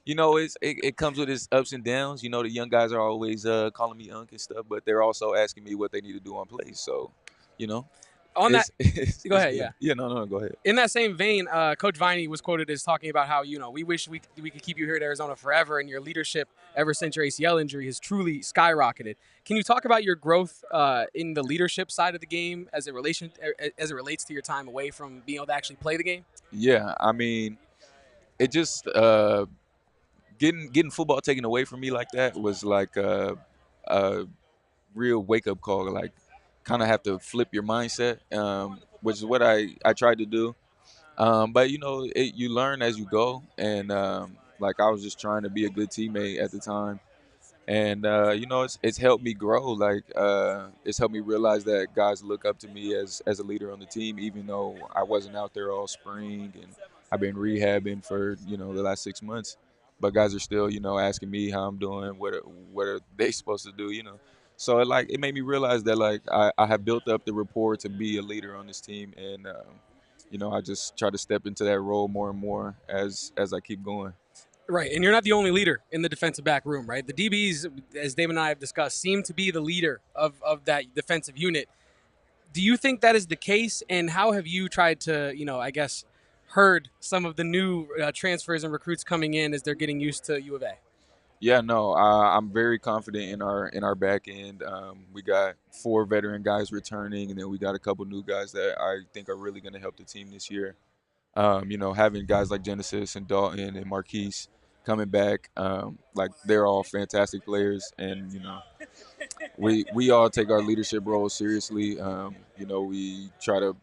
It comes with its ups and downs. The young guys are always calling me Unk and stuff, but they're also asking me what they need to do on plays. So, On that, go ahead. good. Yeah. Yeah, no, go ahead. In that same vein, Coach Viney was quoted as talking about how, we wish we could keep you here at Arizona forever, and your leadership ever since your ACL injury has truly skyrocketed. Can you talk about your growth in the leadership side of the game as it relates to your time away from being able to actually play the game? Yeah, I mean, it just getting football taken away from me like that was like a real wake up call. Like, kind of have to flip your mindset, which is what I tried to do. But you learn as you go, and like I was just trying to be a good teammate at the time, and it's helped me grow. Like it's helped me realize that guys look up to me as a leader on the team, even though I wasn't out there all spring and I've been rehabbing for the last 6 months. But guys are still asking me how I'm doing, what are they supposed to do, So it made me realize that like I have built up the rapport to be a leader on this team, and I just try to step into that role more and more as I keep going. Right, and you're not the only leader in the defensive back room, right? The DBs, as Damon and I have discussed, seem to be the leader of that defensive unit. Do you think that is the case, and how have you tried to, herd some of the new transfers and recruits coming in as they're getting used to U of A? Yeah, no, I'm very confident in our back end. We got 4 veteran guys returning, and then we got a couple new guys that I think are really going to help the team this year. Having guys like Genesis and Dalton and Marquise coming back, like they're all fantastic players, and we all take our leadership role seriously. We try to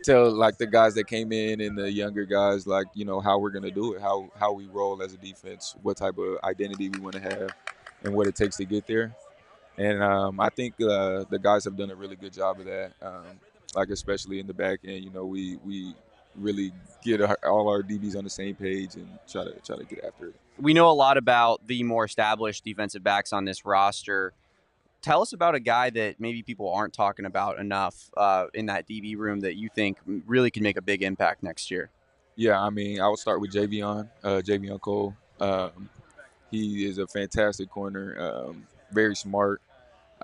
tell like the guys that came in and the younger guys like how we're gonna do it, how we roll as a defense, what type of identity we want to have, and what it takes to get there. And I think the guys have done a really good job of that. Like especially in the back end, we really get all our DBs on the same page and try to get after it. We know a lot about the more established defensive backs on this roster. Tell us about a guy that maybe people aren't talking about enough in that DB room that you think really can make a big impact next year. Yeah, I mean, I would start with Javion Cole. He is a fantastic corner, very smart,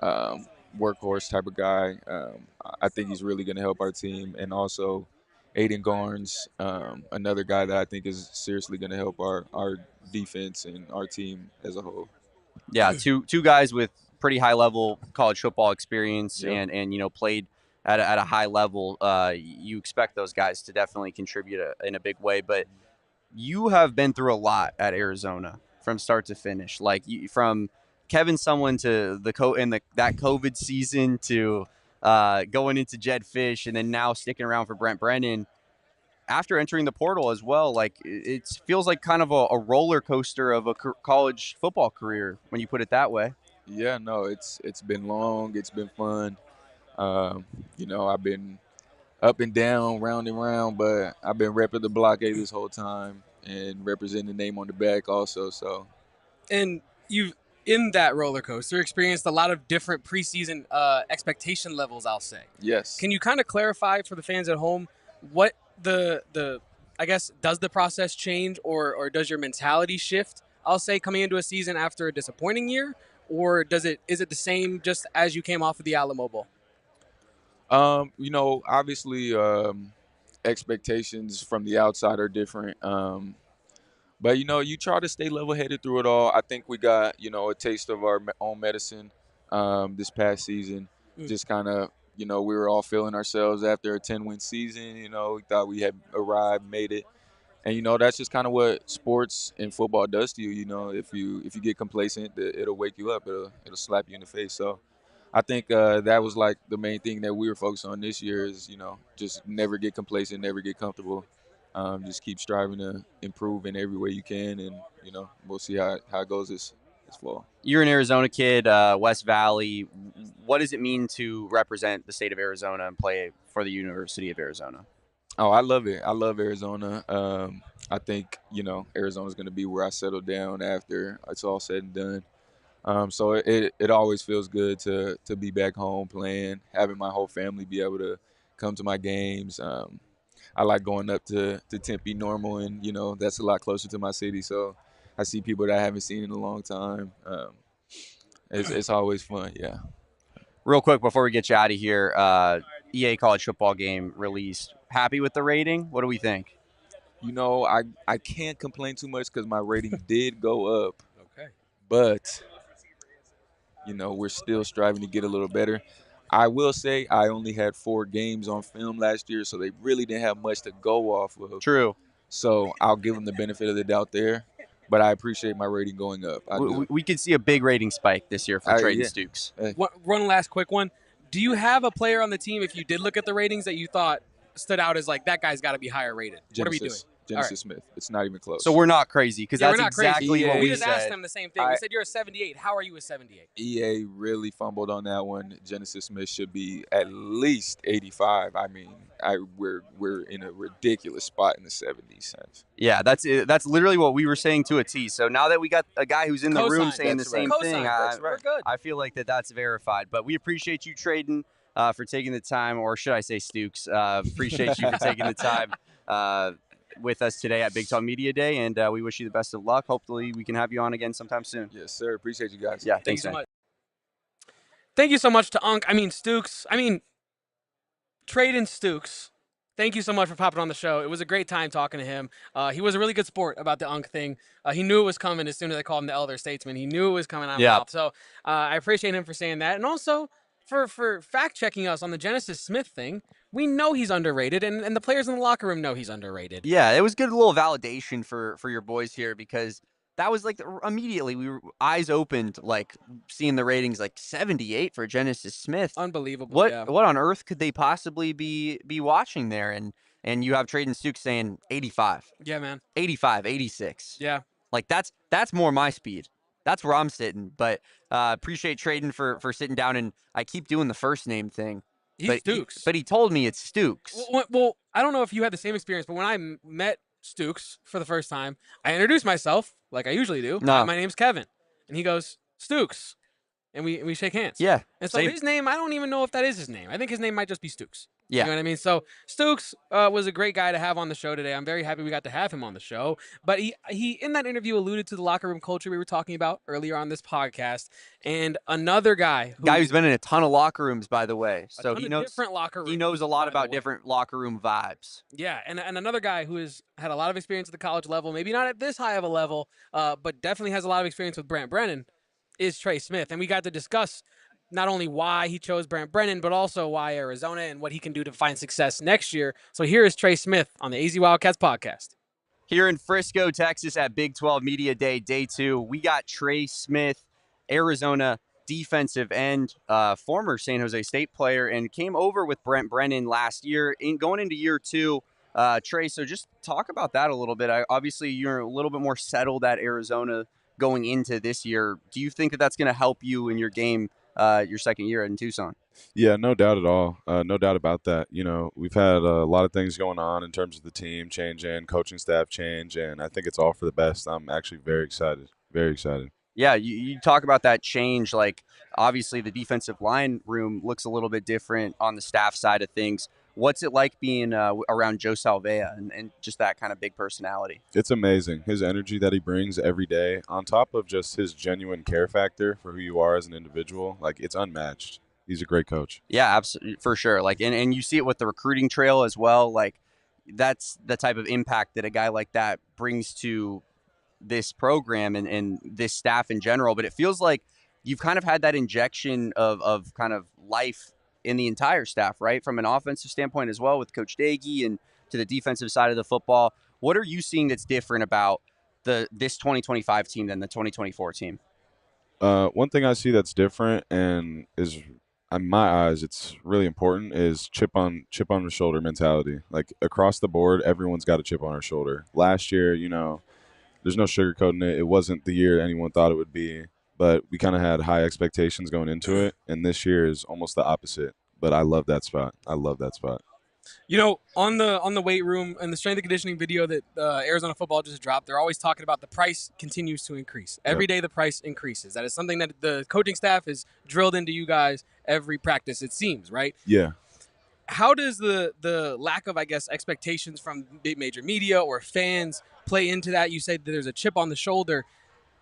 workhorse type of guy. I think he's really going to help our team. And also Aiden Garnes, another guy that I think is seriously going to help our defense and our team as a whole. Yeah, two guys with pretty high level college football experience. Yep. and played at a high level. You expect those guys to definitely contribute in a big way, but you have been through a lot at Arizona from start to finish. Like from Kevin Sumlin to that COVID season to going into Jed Fish, and then now sticking around for Brent Brennan. After entering the portal as well, like it feels like kind of a roller coaster of a college football career when you put it that way. Yeah, no, it's been long. It's been fun. I've been up and down, round and round, but I've been repping the blockade this whole time and representing the name on the back also. So, and you've in that roller coaster experienced a lot of different preseason expectation levels, I'll say. Yes. Can you kind of clarify for the fans at home what the I guess, does the process change or does your mentality shift, I'll say, coming into a season after a disappointing year? Or is it the same just as you came off of the Alamo Bowl? Obviously expectations from the outside are different. But, you try to stay level-headed through it all. I think we got, a taste of our own medicine this past season. Just kind of, we were all feeling ourselves after a 10-win season. We thought we had arrived, made it. And, that's just kind of what sports and football does to you. If you get complacent, it'll wake you up. It'll slap you in the face. So I think that was like the main thing that we were focused on this year is, just never get complacent, never get comfortable. Just keep striving to improve in every way you can. And, we'll see how it goes this fall. You're an Arizona kid, West Valley. What does it mean to represent the state of Arizona and play for the University of Arizona? Oh, I love it. I love Arizona. I think, Arizona's going to be where I settle down after it's all said and done. So it always feels good to be back home playing, having my whole family be able to come to my games. I like going up to Tempe Normal, and, that's a lot closer to my city. So I see people that I haven't seen in a long time. It's always fun, yeah. Real quick before we get you out of here, EA college football game released. Happy with the rating? What do we think? I can't complain too much because my rating did go up. Okay. But, we're still striving to get a little better. I will say I only had 4 games on film last year, so they really didn't have much to go off of. True. So I'll give them the benefit of the doubt there. But I appreciate my rating going up. We could see a big rating spike this year for Treydan Stukes. One last quick one. Do you have a player on the team, if you did look at the ratings, that you thought stood out as like, that guy's got to be higher rated? What are we doing? Genesis Smith. It's not even close. So we're not crazy because that's exactly what we we just said. asked him the same thing. We said you're a 78. How are you a 78? EA really fumbled on that one. Genesis Smith should be at least 85. I mean, we're in a ridiculous spot in the 70s. Yeah, that's literally what we were saying to a T. So now that we got a guy who's in the room saying the same thing, we're good. I feel like that's verified. But we appreciate you, Traden, for taking the time, or should I say Stukes? Appreciate you for taking the time with us today at Big 12 Media Day, and we wish you the best of luck. Hopefully we can have you on again sometime soon. Yes, sir. Appreciate you guys. Yeah, Thank you so man. much. Thank you so much to Stukes. Treydan Stukes. Thank you so much for popping on the show. It was a great time talking to him. He was a really good sport about the thing. He knew it was coming as soon as I called him the elder statesman. He knew it was coming out of his mouth. So I appreciate him for saying that. And also for fact-checking us on the Genesis Smith thing. We know he's underrated, and the players in the locker room know he's underrated. Yeah, it was good little validation for your boys here, because that was like immediately we were eyes opened, like seeing the ratings like 78 for Genesis Smith. Unbelievable. What on earth could they possibly be watching there? And you have Treydan Stukes saying 85. Yeah, man. 85, 86. Yeah. Like that's more my speed. That's where I'm sitting. But appreciate Traden for sitting down, and I keep doing the first name thing. He's Stukes. But he told me it's Stukes. Well, I don't know if you had the same experience, but when I met Stukes for the first time, I introduced myself like I usually do. No. My name's Kevin. And he goes, Stukes. And we shake hands. Yeah. And so his name, I don't even know if that is his name. I think his name might just be Stukes. Yeah. You know what I mean? So Stukes was a great guy to have on the show today. I'm very happy we got to have him on the show. But he in that interview alluded to the locker room culture we were talking about earlier on this podcast. And another guy who's been in a ton of locker rooms, by the way. So he knows different locker rooms. He knows a lot about different locker room vibes. Yeah, and another guy who has had a lot of experience at the college level, maybe not at this high of a level, but definitely has a lot of experience with Brent Brennan, is Tre Smith. And we got to discuss not only why he chose Brent Brennan, but also why Arizona and what he can do to find success next year. So here is Tre Smith on the AZ Wildcats Podcast. Here in Frisco, Texas at Big 12 Media Day, Day 2, we got Tre Smith, Arizona defensive end, former San Jose State player, and came over with Brent Brennan last year. Going into year 2, Tre, so just talk about that a little bit. Obviously, you're a little bit more settled at Arizona going into this year. Do you think that that's going to help you in your game your second year in Tucson? Yeah, no doubt at all. No doubt about that. We've had a lot of things going on in terms of the team changing, coaching staff change, and I think it's all for the best. I'm actually very excited. Very excited. Yeah, you talk about that change. Like, obviously, the defensive line room looks a little bit different on the staff side of things. What's it like being around Joe Salvea and just that kind of big personality? It's amazing. His energy that he brings every day, on top of just his genuine care factor for who you are as an individual, like, it's unmatched. He's a great coach. Yeah, absolutely, for sure. Like, and you see it with the recruiting trail as well. Like, that's the type of impact that a guy like that brings to this program and this staff in general. But it feels like you've kind of had that injection of kind of life in the entire staff, right? From an offensive standpoint as well with Coach Dagey, and to the defensive side of the football. What are you seeing that's different about this 2025 team than the 2024 team? One thing I see that's different and is, in my eyes, it's really important, is chip on the shoulder mentality. Like, across the board, everyone's got a chip on our shoulder. Last year, there's no sugarcoating it. It wasn't the year anyone thought it would be. But we kind of had high expectations going into it, and this year is almost the opposite. But I love that spot. On the weight room and the strength and conditioning video that Arizona football just dropped, they're always talking about the price continues to increase. Every day the price increases. That is something that the coaching staff is drilled into you guys every practice, it seems, right? Yeah. How does the lack of, I guess, expectations from major media or fans play into that? You said that there's a chip on the shoulder.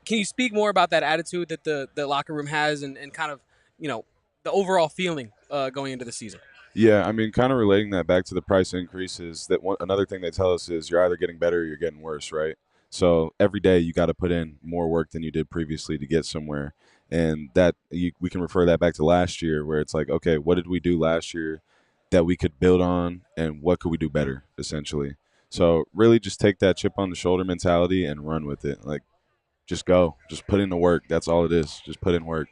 Can you speak more about that attitude that the locker room has and kind of, the overall feeling going into the season? Yeah, I mean, kind of relating that back to the price increases. Another thing they tell us is you're either getting better or you're getting worse, right? So every day you got to put in more work than you did previously to get somewhere, and we can refer that back to last year, where it's like, okay, what did we do last year that we could build on, and what could we do better, essentially. So really, just take that chip on the shoulder mentality and run with it. Like, just go, just put in the work. That's all it is. Just put in work.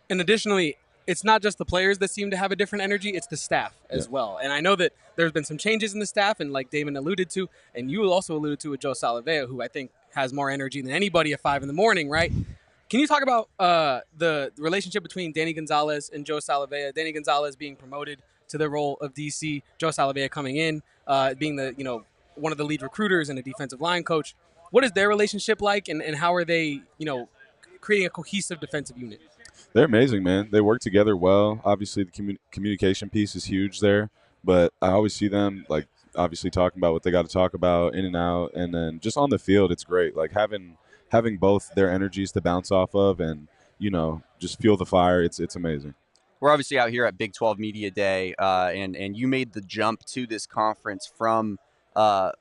And additionally, it's not just the players that seem to have a different energy, it's the staff as well. And I know that there's been some changes in the staff, and like Damon alluded to, and you also alluded to with Joe Salavea, who I think has more energy than anybody at 5 in the morning, right? Can you talk about the relationship between Danny Gonzalez and Joe Salavea? Danny Gonzalez being promoted to the role of DC, Joe Salavea coming in, being one of the lead recruiters and a defensive line coach. What is their relationship like, and how are they, creating a cohesive defensive unit? They're amazing, man. They work together well. Obviously, the communication piece is huge there, but I always see them, like, obviously talking about what they got to talk about in and out, and then just on the field, it's great. Like, having both their energies to bounce off of and, just fuel the fire, it's amazing. We're obviously out here at Big 12 Media Day, and you made the jump to this conference from, a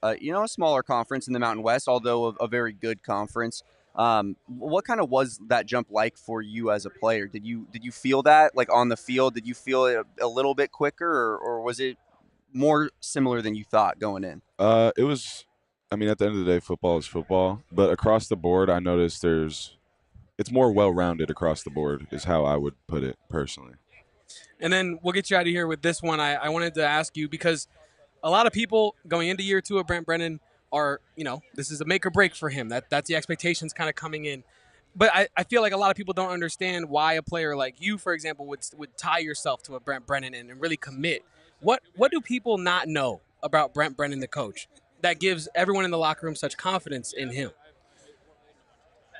smaller conference in the Mountain West, although a very good conference. What kind of was that jump like for you as a player? Did you feel that, like, on the field? Did you feel it a little bit quicker, or was it more similar than you thought going in? It was. I mean, at the end of the day, football is football. But across the board, I noticed it's more well-rounded across the board, is how I would put it personally. And then we'll get you out of here with this one. I wanted to ask you, because a lot of people going into year 2 of Brent Brennan are, this is a make or break for him. That's the expectations kind of coming in. But I feel like a lot of people don't understand why a player like you, for example, would tie yourself to a Brent Brennan and really commit. What do people not know about Brent Brennan, the coach, that gives everyone in the locker room such confidence in him?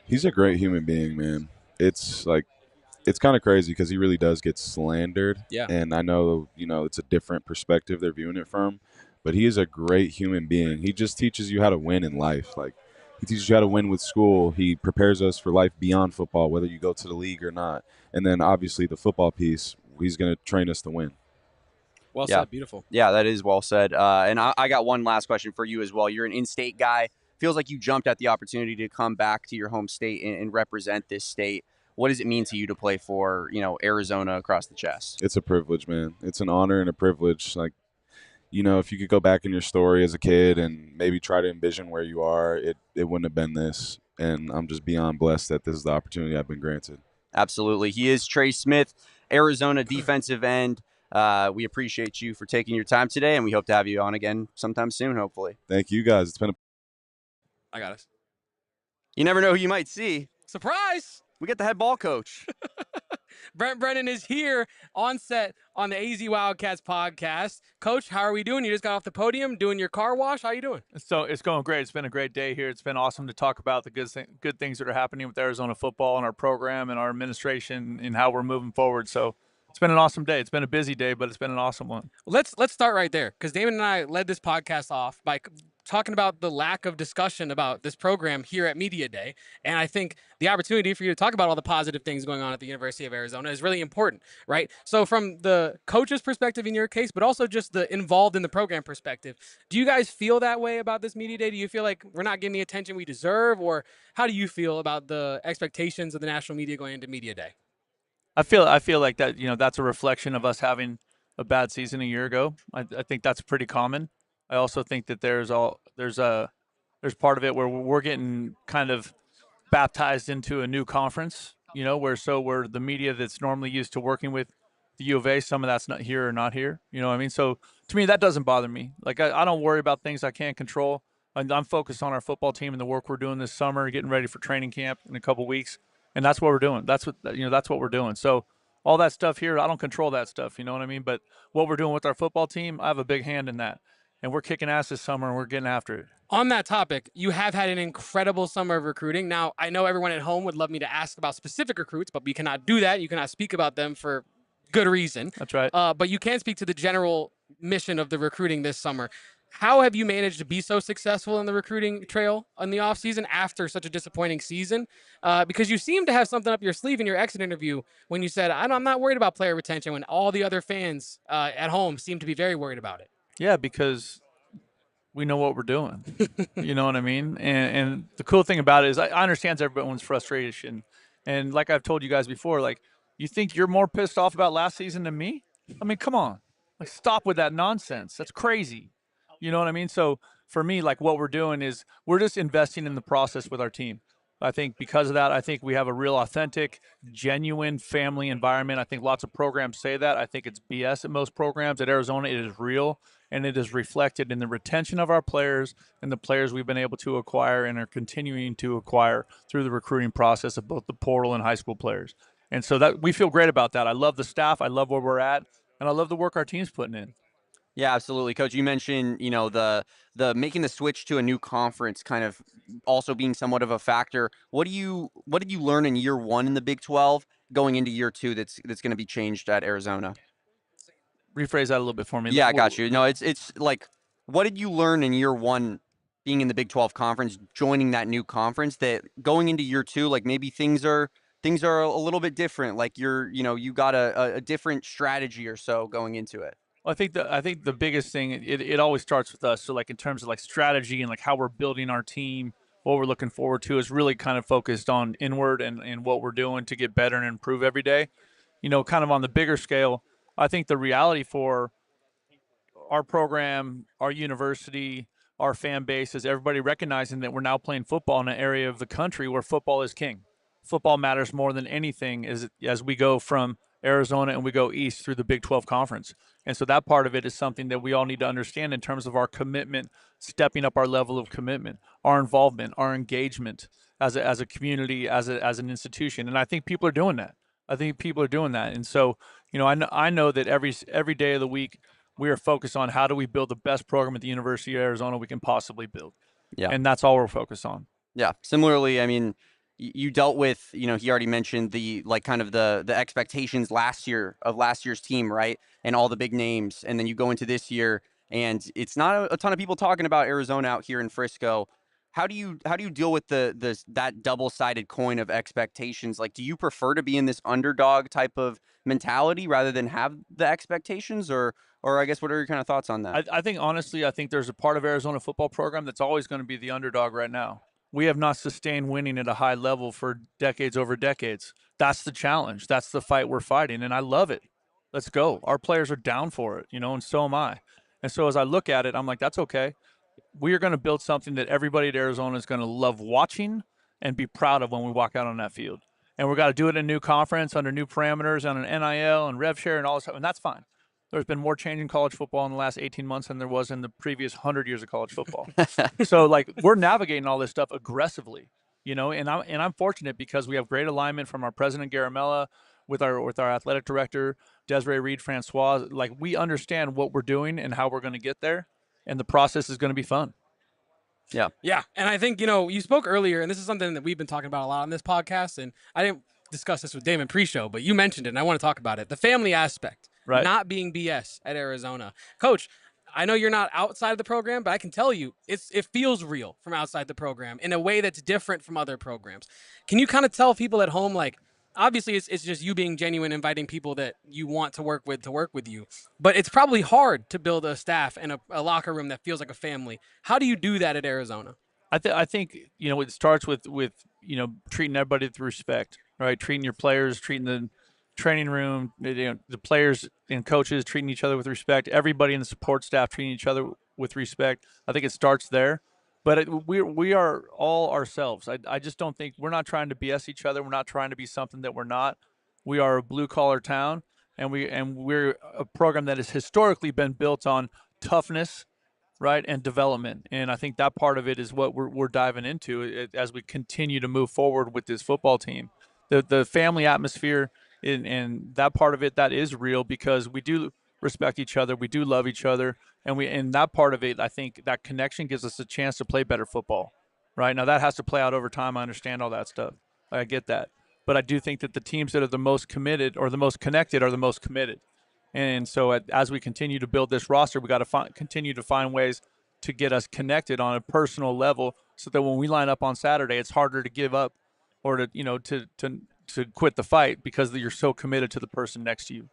He's a great human being, man. It's kind of crazy because he really does get slandered. Yeah. And I know, it's a different perspective they're viewing it from. But he is a great human being. He just teaches you how to win in life. Like, he teaches you how to win with school. He prepares us for life beyond football, whether you go to the league or not. And then, obviously, the football piece, he's going to train us to win. Well said. Beautiful. Yeah, that is well said. And I got one last question for you as well. You're an in-state guy. Feels like you jumped at the opportunity to come back to your home state and represent this state. What does it mean to you to play for, Arizona across the chest? It's a privilege, man. It's an honor and a privilege. Like, if you could go back in your story as a kid and maybe try to envision where you are, it wouldn't have been this. And I'm just beyond blessed that this is the opportunity I've been granted. Absolutely. He is Tre Smith, Arizona defensive end. We appreciate you for taking your time today, and we hope to have you on again sometime soon, hopefully. Thank you, guys. It's been I got us. You never know who you might see. Surprise! We got the head ball coach. Brent Brennan is here on set on the AZ Wildcats podcast. Coach, how are we doing? You just got off the podium doing your car wash. How you doing? So it's going great. It's been a great day here. It's been awesome to talk about the good things that are happening with Arizona football and our program and our administration and how we're moving forward. So it's been an awesome day. It's been a busy day, but it's been an awesome one. Let's start right there, because Damon and I led this podcast off by talking about the lack of discussion about this program here at Media Day. And I think the opportunity for you to talk about all the positive things going on at the University of Arizona is really important, right? So from the coach's perspective in your case, but also just the involved in the program perspective, do you guys feel that way about this Media Day? Do you feel like we're not getting the attention we deserve? Or how do you feel about the expectations of the national media going into Media Day? I feel like that, that's a reflection of us having a bad season a year ago. I think that's pretty common. I also think that there's part of it where we're getting kind of baptized into a new conference, where the media that's normally used to working with the U of A, some of that's not here or not here. You know what I mean? So to me, that doesn't bother me. Like, I don't worry about things I can't control. I'm focused on our football team and the work we're doing this summer, getting ready for training camp in a couple weeks. And that's what we're doing. That's what we're doing. So all that stuff here, I don't control that stuff. You know what I mean? But what we're doing with our football team, I have a big hand in that. And we're kicking ass this summer, and we're getting after it. On that topic, you have had an incredible summer of recruiting. Now, I know everyone at home would love me to ask about specific recruits, but we cannot do that. You cannot speak about them for good reason. That's right. But you can speak to the general mission of the recruiting this summer. How have you managed to be so successful in the recruiting trail in the offseason after such a disappointing season? Because you seem to have something up your sleeve in your exit interview when you said, I'm not worried about player retention, when all the other fans at home seem to be very worried about it. Yeah, because we know what we're doing. You know what I mean? And the cool thing about it is I understand everyone's frustration. And like I've told you guys before, like, you think you're more pissed off about last season than me? I mean, come on. Like, stop with that nonsense. That's crazy. You know what I mean? So for me, like, what we're doing is we're just investing in the process with our team. I think because of that, I think we have a real authentic, genuine family environment. I think lots of programs say that. I think it's BS at most programs. At Arizona, it is real, and it is reflected in the retention of our players and the players we've been able to acquire and are continuing to acquire through the recruiting process of both the portal and high school players. And so that we feel great about that. I love the staff. I love where we're at, and I love the work our team's putting in. Yeah, absolutely, Coach. You mentioned, the making the switch to a new conference kind of also being somewhat of a factor. What did you learn in year one in the Big 12 going into year two that's going to be changed at Arizona? Rephrase that a little bit for me. Yeah, I got you. No, it's like, what did you learn in year one being in the Big 12 conference, joining that new conference, that going into year two, like maybe things are a little bit different, like you got a different strategy or so going into it? I think the biggest thing, it always starts with us. So like in terms of like strategy and like how we're building our team, what we're looking forward to is really kind of focused on inward and what we're doing to get better and improve every day. Kind of on the bigger scale, I think the reality for our program, our university, our fan base is everybody recognizing that we're now playing football in an area of the country where football is king. Football matters more than anything as we go from Arizona and we go east through the Big 12 conference. And so that part of it is something that we all need to understand in terms of our commitment, stepping up our level of commitment, our involvement, our engagement as a community, as an institution. And I think people are doing that. And so, I know that every day of the week we are focused on how do we build the best program at the University of Arizona we can possibly build. Yeah. And that's all we're focused on. Yeah. Similarly, I mean, you dealt with, he already mentioned the expectations last year's team, right? And all the big names. And then you go into this year and it's not a ton of people talking about Arizona out here in Frisco. How do you deal with that double-sided coin of expectations? Like, do you prefer to be in this underdog type of mentality rather than have the expectations, or I guess what are your kind of thoughts on that? I think honestly, there's a part of Arizona football program that's always going to be the underdog right now. We have not sustained winning at a high level for decades over decades. That's the challenge. That's the fight we're fighting, and I love it. Let's go. Our players are down for it, and so am I. And so as I look at it, I'm like, that's okay. We are going to build something that everybody at Arizona is going to love watching and be proud of when we walk out on that field. And we've got to do it in a new conference under new parameters on an NIL and rev share and all this stuff, and that's fine. There's been more change in college football in the last 18 months than there was in the previous 100 years of college football. So, like, we're navigating all this stuff aggressively, and I'm fortunate because we have great alignment from our president, Garamella, with our athletic director, Desiree Reed-Francois. Like, we understand what we're doing and how we're going to get there, and the process is going to be fun. Yeah. Yeah. And I think, you spoke earlier, and this is something that we've been talking about a lot on this podcast, and I didn't discuss this with Damon pre-show, but you mentioned it, and I want to talk about it. The family aspect. Right. Not being BS at Arizona. Coach, I know you're not outside of the program, but I can tell you it feels real from outside the program in a way that's different from other programs. Can you kind of tell people at home, like, obviously it's just you being genuine, inviting people that you want to work with you, but it's probably hard to build a staff and a locker room that feels like a family. How do you do that at Arizona? I think, it starts with treating everybody with respect, right? Treating your players, treating the training room, the players and coaches treating each other with respect, everybody in the support staff treating each other with respect. I think it starts there, but we are all ourselves. I just don't think we're not trying to BS each other. We're not trying to be something that we're not. We are a blue collar town, and we're a program that has historically been built on toughness, right, and development. And I think that part of it is what we're diving into as we continue to move forward with this football team. The family atmosphere and that part of it, that is real because we do respect each other, we do love each other, and that part of it, I think that connection gives us a chance to play better football. Right now, that has to play out over time. I understand all that stuff. I get that, but I do think that the teams that are the most committed or the most connected are the most committed. And so as we continue to build this roster, we got to continue to find ways to get us connected on a personal level, so that when we line up on Saturday, it's harder to give up or to to quit the fight because you're so committed to the person next to you.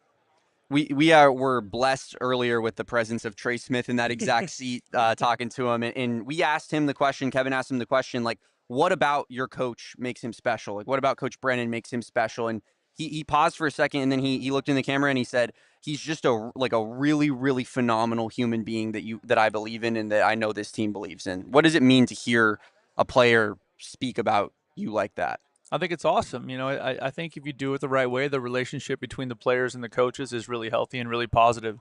We're blessed earlier with the presence of Tre Smith in that exact seat, talking to him, and we asked him the question. Kevin asked him the question, like, what about your coach makes him special? Like, what about Coach Brennan makes him special? And he paused for a second, and then he looked in the camera and he said, he's just a really, really phenomenal human being that I believe in and that I know this team believes in. What does it mean to hear a player speak about you like that? I think it's awesome. I think if you do it the right way, the relationship between the players and the coaches is really healthy and really positive.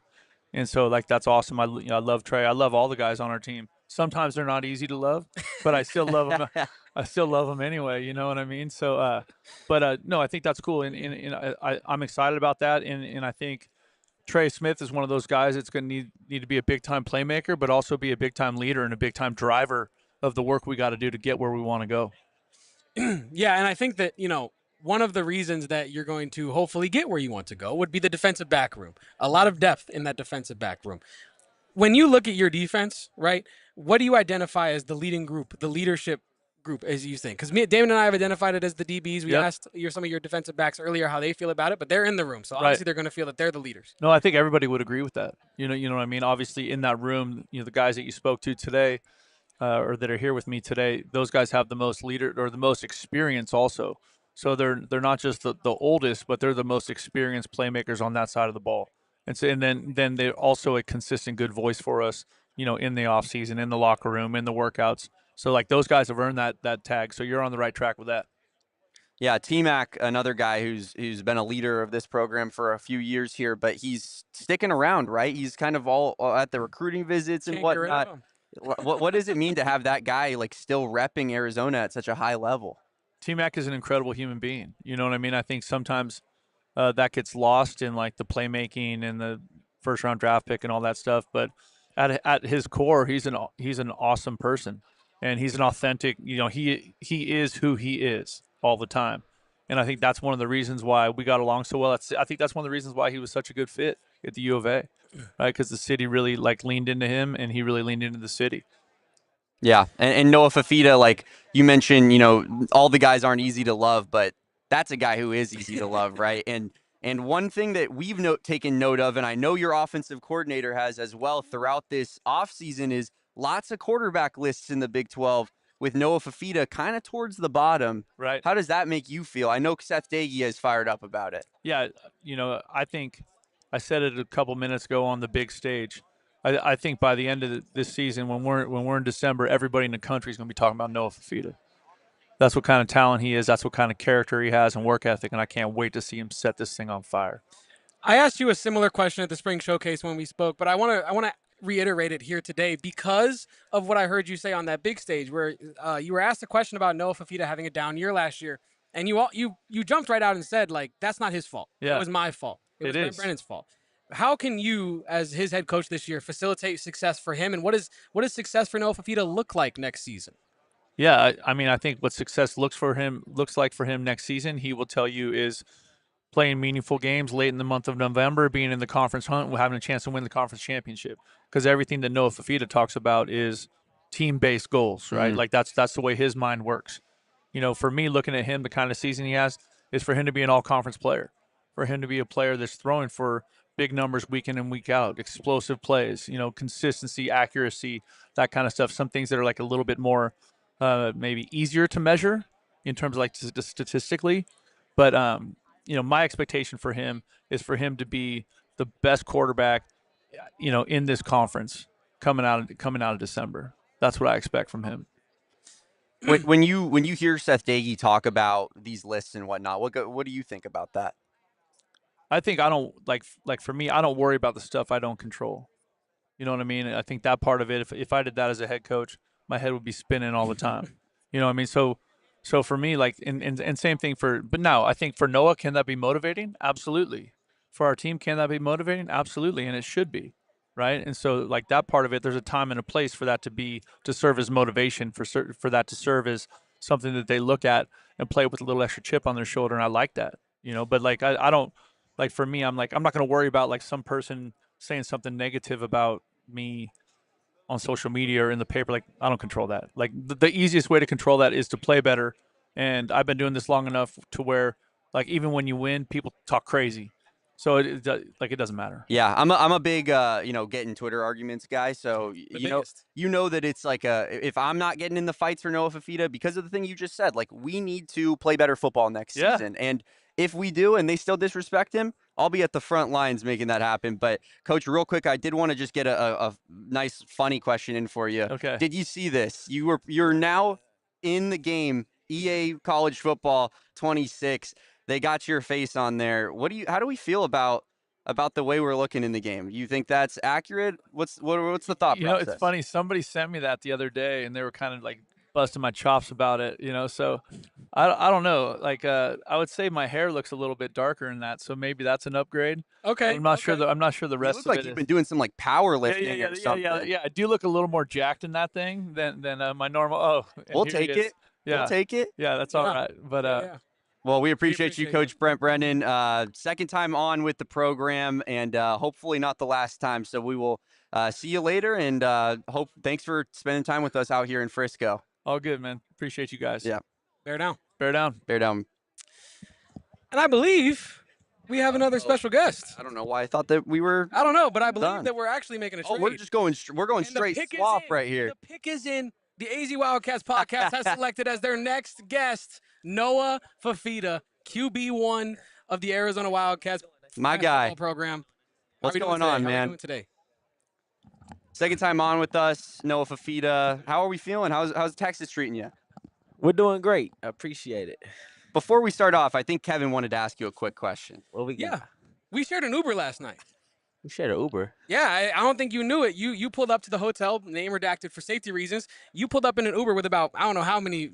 And so, like, that's awesome. I love Trey. I love all the guys on our team. Sometimes they're not easy to love, but I still love them. I still love them anyway. You know what I mean? So, no, I think that's cool. And I'm excited about that. And I think Tre Smith is one of those guys that's going to need to be a big-time playmaker, but also be a big-time leader and a big-time driver of the work we got to do to get where we want to go. Yeah, and I think that, one of the reasons that you're going to hopefully get where you want to go would be the defensive back room. A lot of depth in that defensive back room. When you look at your defense, right, what do you identify as the leading group, the leadership group, as you think? Because Damon and I have identified it as the DBs. We asked some of your defensive backs earlier how they feel about it, but they're in the room, so obviously they're going to feel that they're the leaders. No, I think everybody would agree with that. You know what I mean? Obviously, in that room, the guys that you spoke to today, or that are here with me today, those guys have the most leader or the most experience also. So they're not just the oldest, but they're the most experienced playmakers on that side of the ball. And then they're also a consistent good voice for us, in the off season, in the locker room, in the workouts. So like those guys have earned that tag. So you're on the right track with that. Yeah, T-Mac, another guy who's been a leader of this program for a few years here, but he's sticking around, right? He's kind of all at the recruiting visits and whatnot. What does it mean to have that guy like still repping Arizona at such a high level? T-Mac is an incredible human being. You know what I mean? I think sometimes that gets lost in like the playmaking and the first round draft pick and all that stuff. But at his core, he's an awesome person, and he's an authentic. He is who he is all the time, and I think that's one of the reasons why we got along so well. I think that's one of the reasons why he was such a good fit at the U of A, right? Because the city really like leaned into him, and he really leaned into the city. Yeah, and Noah Fifita, like you mentioned, all the guys aren't easy to love, but that's a guy who is easy to love, right? And one thing that we've taken note of, and I know your offensive coordinator has as well throughout this offseason, is lots of quarterback lists in the Big 12 with Noah Fifita kind of towards the bottom. Right. How does that make you feel? I know Seth Dagey is fired up about it. Yeah, I think I said it a couple minutes ago on the big stage. I think by the end of this season, when we're in December, everybody in the country is going to be talking about Noah Fifita. That's what kind of talent he is. That's what kind of character he has and work ethic, and I can't wait to see him set this thing on fire. I asked you a similar question at the spring showcase when we spoke, but I want to reiterate it here today because of what I heard you say on that big stage, where you were asked a question about Noah Fifita having a down year last year, and you jumped right out and said, like, that's not his fault. Yeah. It was my fault. It was Brent Brennan's fault. How can you, as his head coach this year, facilitate success for him, and what does success for Noah Fifita look like next season? Yeah, I mean, I think what success looks like for him next season, he will tell you, is playing meaningful games late in the month of November, being in the conference hunt, having a chance to win the conference championship. Because everything that Noah Fifita talks about is team-based goals, right? Like that's the way his mind works. For me, looking at him, the kind of season he has is for him to be an all-conference player, for him to be a player that's throwing for big numbers week in and week out, explosive plays, consistency, accuracy, that kind of stuff. Some things that are like a little bit more maybe easier to measure in terms of like statistically. But, my expectation for him is for him to be the best quarterback, in this conference coming out of December. That's what I expect from him. When you hear Seth Dagey talk about these lists and whatnot, what do you think about that? I think I don't like for me, I don't worry about the stuff I don't control. You know what I mean? I think that part of it, if I did that as a head coach, my head would be spinning all the time. You know what I mean? So for me, like, and same thing but now I think for Noah, can that be motivating? Absolutely. For our team, can that be motivating? Absolutely. And it should be. Right. And so like that part of it, there's a time and a place for that to serve as motivation, for that to serve as something that they look at and play with a little extra chip on their shoulder. And I like that, but like, I don't, like, for me, I'm not going to worry about like some person saying something negative about me on social media or in the paper. Like, I don't control that. Like, the easiest way to control that is to play better. And I've been doing this long enough to where, like, even when you win, people talk crazy. So it doesn't matter. Yeah, I'm a big getting Twitter arguments guy. So you know that it's like if I'm not getting in the fights for Noah Fifita because of the thing you just said, like we need to play better football next season. And if we do and they still disrespect him, I'll be at the front lines making that happen. But Coach, real quick, I did want to just get a nice funny question in for you. Okay. Did you see this? You're now in the game, EA College Football 26. They got your face on there. How do we feel about the way we're looking in the game? You think that's accurate? What's the thought process? It's funny. Somebody sent me that the other day, and they were kind of like busting my chops about it. So I don't know. Like I would say my hair looks a little bit darker in that, so maybe that's an upgrade. Okay. I'm not sure the rest look of like it you've is. been doing some like powerlifting or something. Yeah. I do look a little more jacked in that thing than my normal. Oh, We'll take it. Yeah. We'll take it. Yeah, that's all right. But Yeah. Well, we appreciate you, appreciate Coach Brent Brennan. Second time on with the program, and hopefully not the last time. So we will see you later, and thanks for spending time with us out here in Frisco. all good, man. Appreciate you guys. Yeah. Bear down. Bear down. Bear down. And I believe we have another special guest. I don't know why I thought that we were. I don't know, but I believe Done. that we're actually making a trade. Oh, we're just going. We're going And the straight pick is swap in. right here. The pick is in. The AZ Wildcats Podcast has selected as their next guest Noah Fifita, QB1 of the Arizona Wildcats. My guy. Program. What's How are we going doing on, today? How are we man? doing today? Second time on with us, Noah Fifita. How are we feeling? How's Texas treating you? We're doing great. I appreciate it. Before we start off, I think Kevin wanted to ask you a quick question. What we got? Yeah. We shared an Uber last night. We shared an Uber. Yeah, I don't think you knew it. You pulled up to the hotel, name redacted for safety reasons. You pulled up in an Uber with about, I don't know how many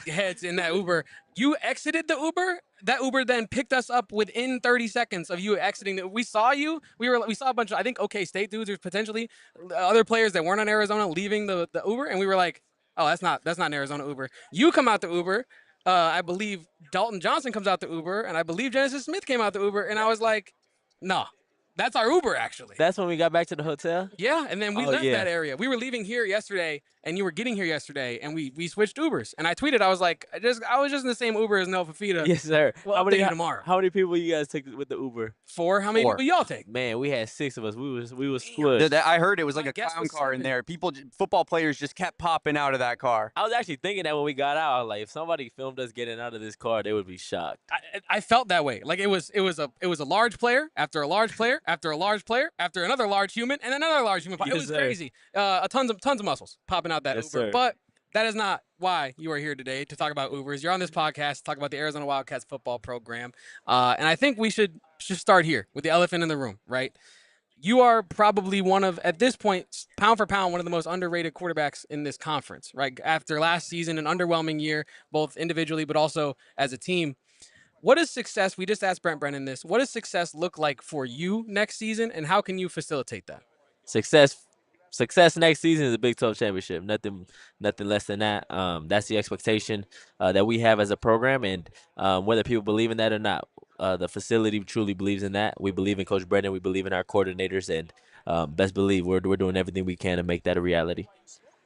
heads in that Uber. You exited the Uber. That Uber then picked us up within 30 seconds of you exiting. We saw you. We saw a bunch of, I think, OK State dudes or potentially other players that weren't on Arizona leaving the Uber. And we were like, oh, that's not an Arizona Uber. You come out the Uber. I believe Dalton Johnson comes out the Uber. And I believe Genesis Smith came out the Uber. And I was like, no. That's our Uber, actually. That's when we got back to the hotel? Yeah, and then we left that area. We were leaving here yesterday, and you were getting here yesterday, and we switched Ubers. And I tweeted, I was like, I was just in the same Uber as Noah Fifita. Yes, sir. We'll how update you tomorrow. How many people you guys took with the Uber? 4? How many people y'all take? Man, we had 6 of us. We was squished. I heard it was like My a guess clown was car in 7. there. Football players just kept popping out of that car. I was actually thinking that when we got out, I was like, if somebody filmed us getting out of this car, they would be shocked. I felt that way. Like it was a large player after a large player after a large player after another large human and another large human. It Yes, was sir. crazy. Tons of muscles popping out that Yes, Uber. sir. But that is not why you are here today to talk about Ubers. You're on this podcast to talk about the Arizona Wildcats football program. And I think we should start here with the elephant in the room, right? You are probably one of, at this point, pound for pound, one of the most underrated quarterbacks in this conference, right? After last season, an underwhelming year, both individually but also as a team. What is success? We just asked Brent Brennan this. What does success look like for you next season, and how can you facilitate that? Success next season is a Big 12 championship. Nothing less than that. That's the expectation that we have as a program, and whether people believe in that or not, the facility truly believes in that. We believe in Coach Brennan. We believe in our coordinators, and best believe we're doing everything we can to make that a reality.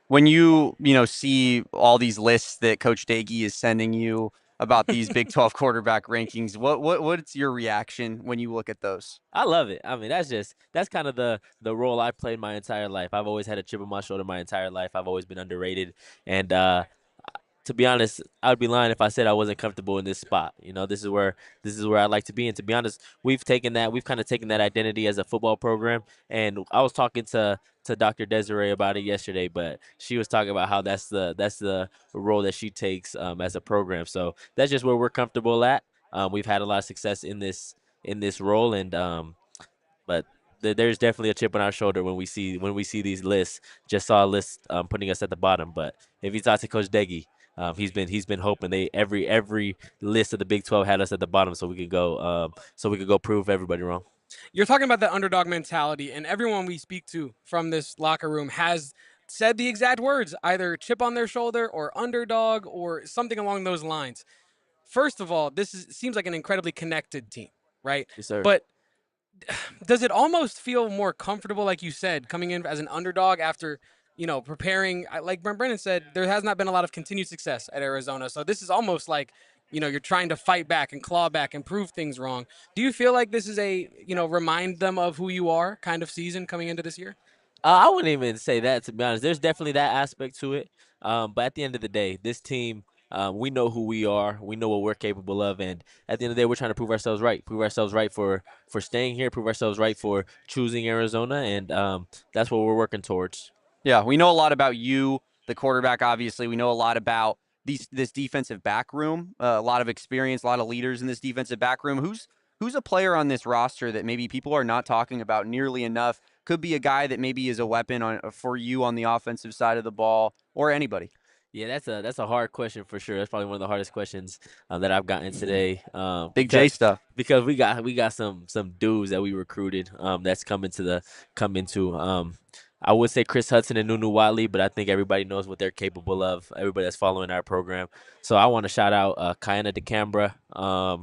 When you see all these lists that Coach Daggy is sending you about these Big 12 quarterback rankings, what's your reaction when you look at those? I love it. I mean, that's kind of the role I played my entire life. I've always had a chip on my shoulder my entire life. I've always been underrated, and to be honest, I would be lying if I said I wasn't comfortable in this spot. This is where I'd like to be. And to be honest, we've kind of taken that identity as a football program. And I was talking to Dr. Desiree about it yesterday, but she was talking about how that's the role that she takes as a program. So that's just where we're comfortable at. We've had a lot of success in this role, and but there's definitely a chip on our shoulder when we see these lists. Just saw a list putting us at the bottom, but if you talk to Coach Deggy, he's been hoping every list of the Big 12 had us at the bottom, so we could go prove everybody wrong. You're talking about the underdog mentality, and everyone we speak to from this locker room has said the exact words, either chip on their shoulder or underdog or something along those lines. First of all, seems like an incredibly connected team, right? Yes, sir. But does it almost feel more comfortable, like you said, coming in as an underdog after preparing. Like Brent Brennan said, there has not been a lot of continued success at Arizona. So this is almost like, you're trying to fight back and claw back and prove things wrong. Do you feel like this is a, remind them of who you are kind of season coming into this year? I wouldn't even say that, to be honest. There's definitely that aspect to it. But at the end of the day, this team, we know who we are. We know what we're capable of. And at the end of the day, we're trying to prove ourselves right. Prove ourselves right for staying here. Prove ourselves right for choosing Arizona. And that's what we're working towards. Yeah, we know a lot about you, the quarterback, obviously. We know a lot about this defensive back room, a lot of experience, a lot of leaders in this defensive back room. Who's a player on this roster that maybe people are not talking about nearly enough? Could be a guy that maybe is a weapon for you on the offensive side of the ball, or anybody. Yeah, that's a hard question for sure. That's probably one of the hardest questions that I've gotten today. Big J stuff. Because we got some dudes that we recruited that's come into. I would say Chris Hudson and Nunu Watley, but I think everybody knows what they're capable of, everybody that's following our program. So I want to shout out Kiana DeCambra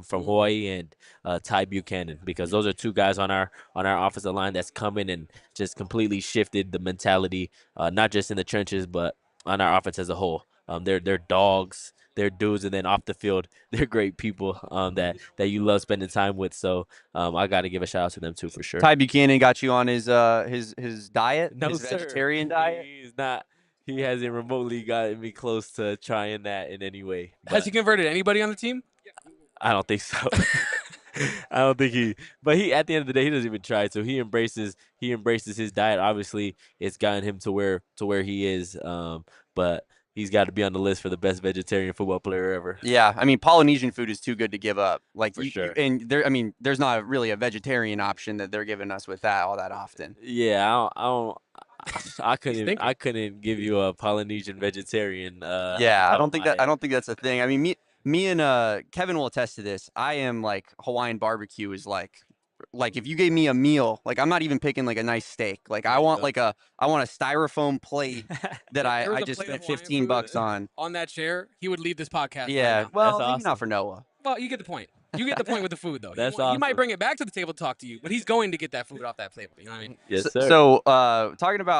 from Hawaii and Ty Buchanan, because those are two guys on our offensive line that's coming and just completely shifted the mentality, not just in the trenches, but on our offense as a whole. They're dogs. They're dudes, and then off the field, they're great people that you love spending time with. So I got to give a shout out to them too, for sure. Ty Buchanan got you on his diet, No, his sir. vegetarian diet. He's not. He hasn't remotely gotten me close to trying that in any way. Has he converted anybody on the team? I don't think so. I don't think he. But he, at the end of the day, he doesn't even try. So he embraces his diet. Obviously, it's gotten him to where he is. But he's got to be on the list for the best vegetarian football player ever. Yeah, I mean, Polynesian food is too good to give up. Like, For sure. And there's not really a vegetarian option that they're giving us with that all that often. Yeah, I couldn't give you a Polynesian vegetarian. Yeah, I don't think that's a thing. I mean, me and Kevin will attest to this. I am like Hawaiian barbecue is like if you gave me a meal, like I'm not even picking like a nice steak. Like I want a styrofoam plate that I just spent $15 on. On that chair, he would leave this podcast. Yeah, right now. well, That's maybe not for Noah. Well, you get the point. You get the point with the food, though. That's He might awesome. bring it back to the table to talk to you, but he's going to get that food off that table. You know what I mean? Yes, sir. So, I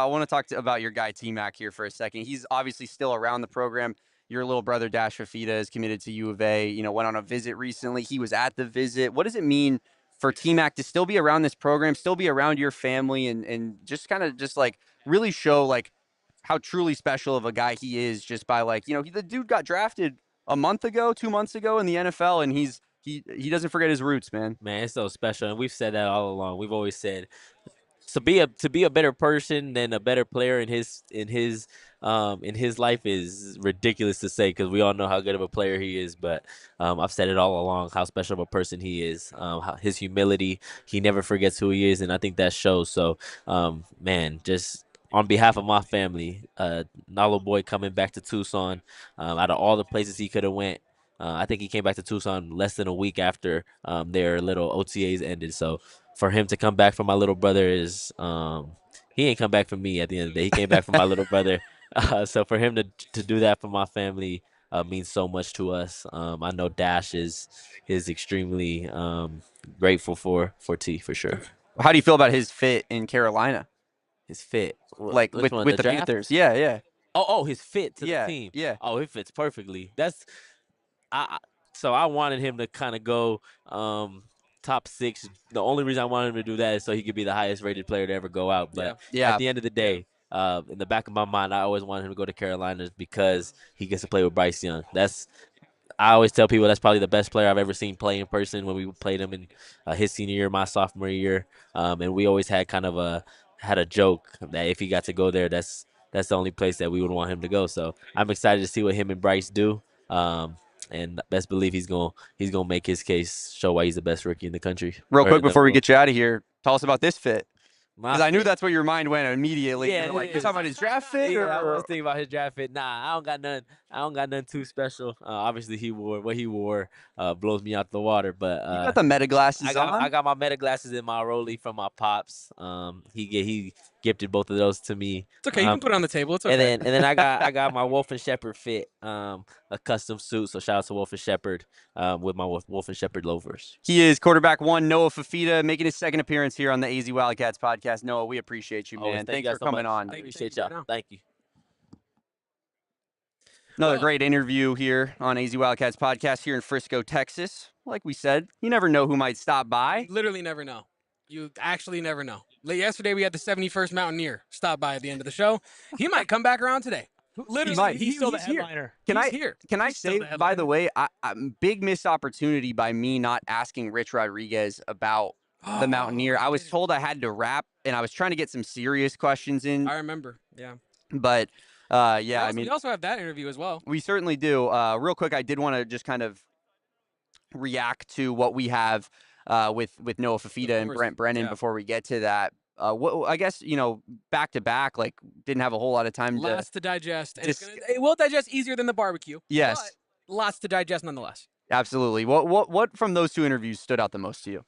want to talk about your guy T-Mac here for a second. He's obviously still around the program. Your little brother Dash Fifita is committed to U of A. Went on a visit recently. He was at the visit. What does it mean for T-Mac to still be around this program, still be around your family, and just kind of just like really show like how truly special of a guy he is, just by like, the dude got drafted a month ago, 2 months ago in the NFL, and he doesn't forget his roots, man. Man, it's so special, and we've said that all along. We've always said to be a better person than a better player in his life is ridiculous to say, because we all know how good of a player he is. But I've said it all along how special of a person he is. His humility, he never forgets who he is, and I think that shows. So, man, just on behalf of my family, Nalo boy coming back to Tucson, out of all the places he could have went. I think he came back to Tucson less than a week after their little OTAs ended. So for him to come back for my little brother is he ain't come back for me at the end of the day. He came back for my little brother. So for him to do that for my family means so much to us. I know Dash is extremely grateful for T, for sure. How do you feel about his fit in Carolina? His fit, Like with the draft? Panthers? Yeah. Oh, his fit to Yeah, the team. yeah. Oh, it fits perfectly. So I wanted him to kind of go top 6. The only reason I wanted him to do that is so he could be the highest rated player to ever go out. But Yeah. at the end of the day, in the back of my mind, I always wanted him to go to Carolina because he gets to play with Bryce Young. I always tell people that's probably the best player I've ever seen play in person when we played him in his senior year, my sophomore year. And we always had kind of a joke that if he got to go there, that's the only place that we would want him to go. So I'm excited to see what him and Bryce do. And best believe he's gonna make his case, show why he's the best rookie in the country. Real quick before we get you out of here, tell us about this fit. My Because I knew fit- that's where your mind went immediately. Yeah, You're like, it you're is. talking about his draft fit? Yeah, I or- was thinking about his draft fit. Nah, I don't got none. I don't got nothing too special. Obviously, what he wore blows me out the water. But You got the meta glasses on. I got my meta glasses in my rollie from my pops. He gifted both of those to me. It's okay. You can put it on the table. It's okay. And then I got my Wolf and Shepherd fit, a custom suit. So shout out to Wolf and Shepherd with my Wolf and Shepherd loafers. He is quarterback 1, Noah Fifita, making his second appearance here on the AZ Wildcats podcast. Noah, we appreciate you, man. Thank Thanks you for so coming much. on. I appreciate y'all. Thank you. Another great interview here on AZ Wildcats podcast here in Frisco, Texas. Like we said, you never know who might stop by. You literally never know. You actually never know. Yesterday, we had the 71st Mountaineer stop by at the end of the show. He might come back around today. Literally, He's still the here. headliner. Can He's here. Can I He's still say, the by the headliner. way, big missed opportunity by me not asking Rich Rodriguez about the Mountaineer. I was told I had to rap, and I was trying to get some serious questions in. I remember. Yeah. But, yeah, I mean, we also have that interview as well. we certainly do. Real quick, I did want to just kind of react to what we have with Noah Fifita and course. Brent Brennan Yeah. before we get to that. What I guess, back to back, like, didn't have a whole lot of time to. Lots to digest. And Just- it will digest easier than the barbecue. Yes. But lots to digest nonetheless. Absolutely. What from those two interviews stood out the most to you?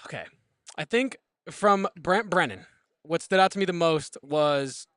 Okay. I think from Brent Brennan, what stood out to me the most was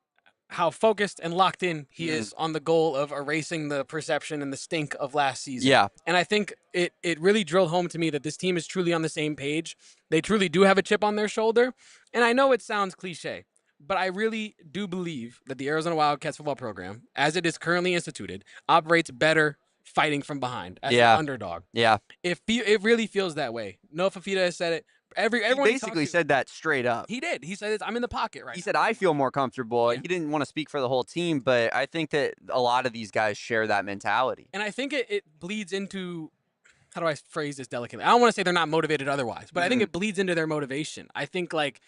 how focused and locked in he is on the goal of erasing the perception and the stink of last season. Yeah. And I think it really drilled home to me that this team is truly on the same page. They truly do have a chip on their shoulder. And I know it sounds cliche, but I really do believe that the Arizona Wildcats football program, as it is currently instituted, operates better fighting from behind as an underdog. Yeah. It really feels that way. Noah Fifita has said it. Everyone He basically said that straight up. he did. He said, "I'm in the pocket right He now." said, I feel more comfortable. Yeah. He didn't want to speak for the whole team, but I think that a lot of these guys share that mentality. And I think it bleeds into, how do I phrase this delicately? I don't want to say they're not motivated otherwise, but I think it bleeds into their motivation. I think, like,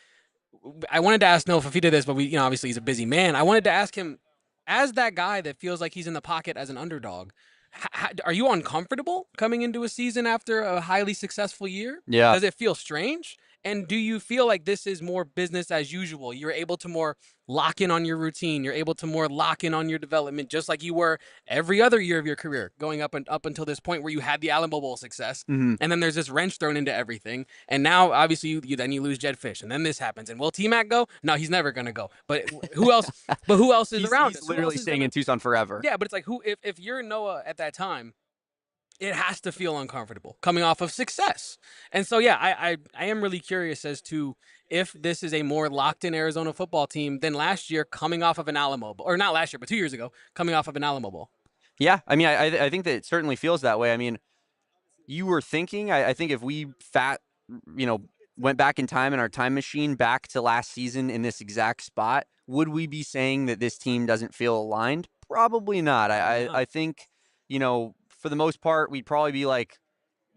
I wanted to ask Noah Fifita this, but obviously he's a busy man. I wanted to ask him, as that guy that feels like he's in the pocket as an underdog, are you uncomfortable coming into a season after a highly successful year? Yeah. Does it feel strange? And do you feel like this is more business as usual? You're able to more lock in on your routine. You're able to more lock in on your development, just like you were every other year of your career, going up until this point where you had the Alamo Bowl success. Mhm. And then there's this wrench thrown into everything. And now, obviously, you lose Jed Fish, and then this happens. And will T-Mac go? No, he's never gonna go. But who else? Who else is around? He's us? Who literally else is staying gonna- in Tucson forever. Yeah, but it's like, if you're Noah at that time, it has to feel uncomfortable coming off of success. And so, yeah, I am really curious as to if this is a more locked-in Arizona football team than last year coming off of an Alamo Bowl. Or not last year, but 2 years ago, coming off of an Alamo Bowl. Yeah. I mean, I think that it certainly feels that way. I mean, you were thinking, I think if we went back in time in our time machine back to last season in this exact spot, would we be saying that this team doesn't feel aligned? Probably not. I think, for the most part, we'd probably be like,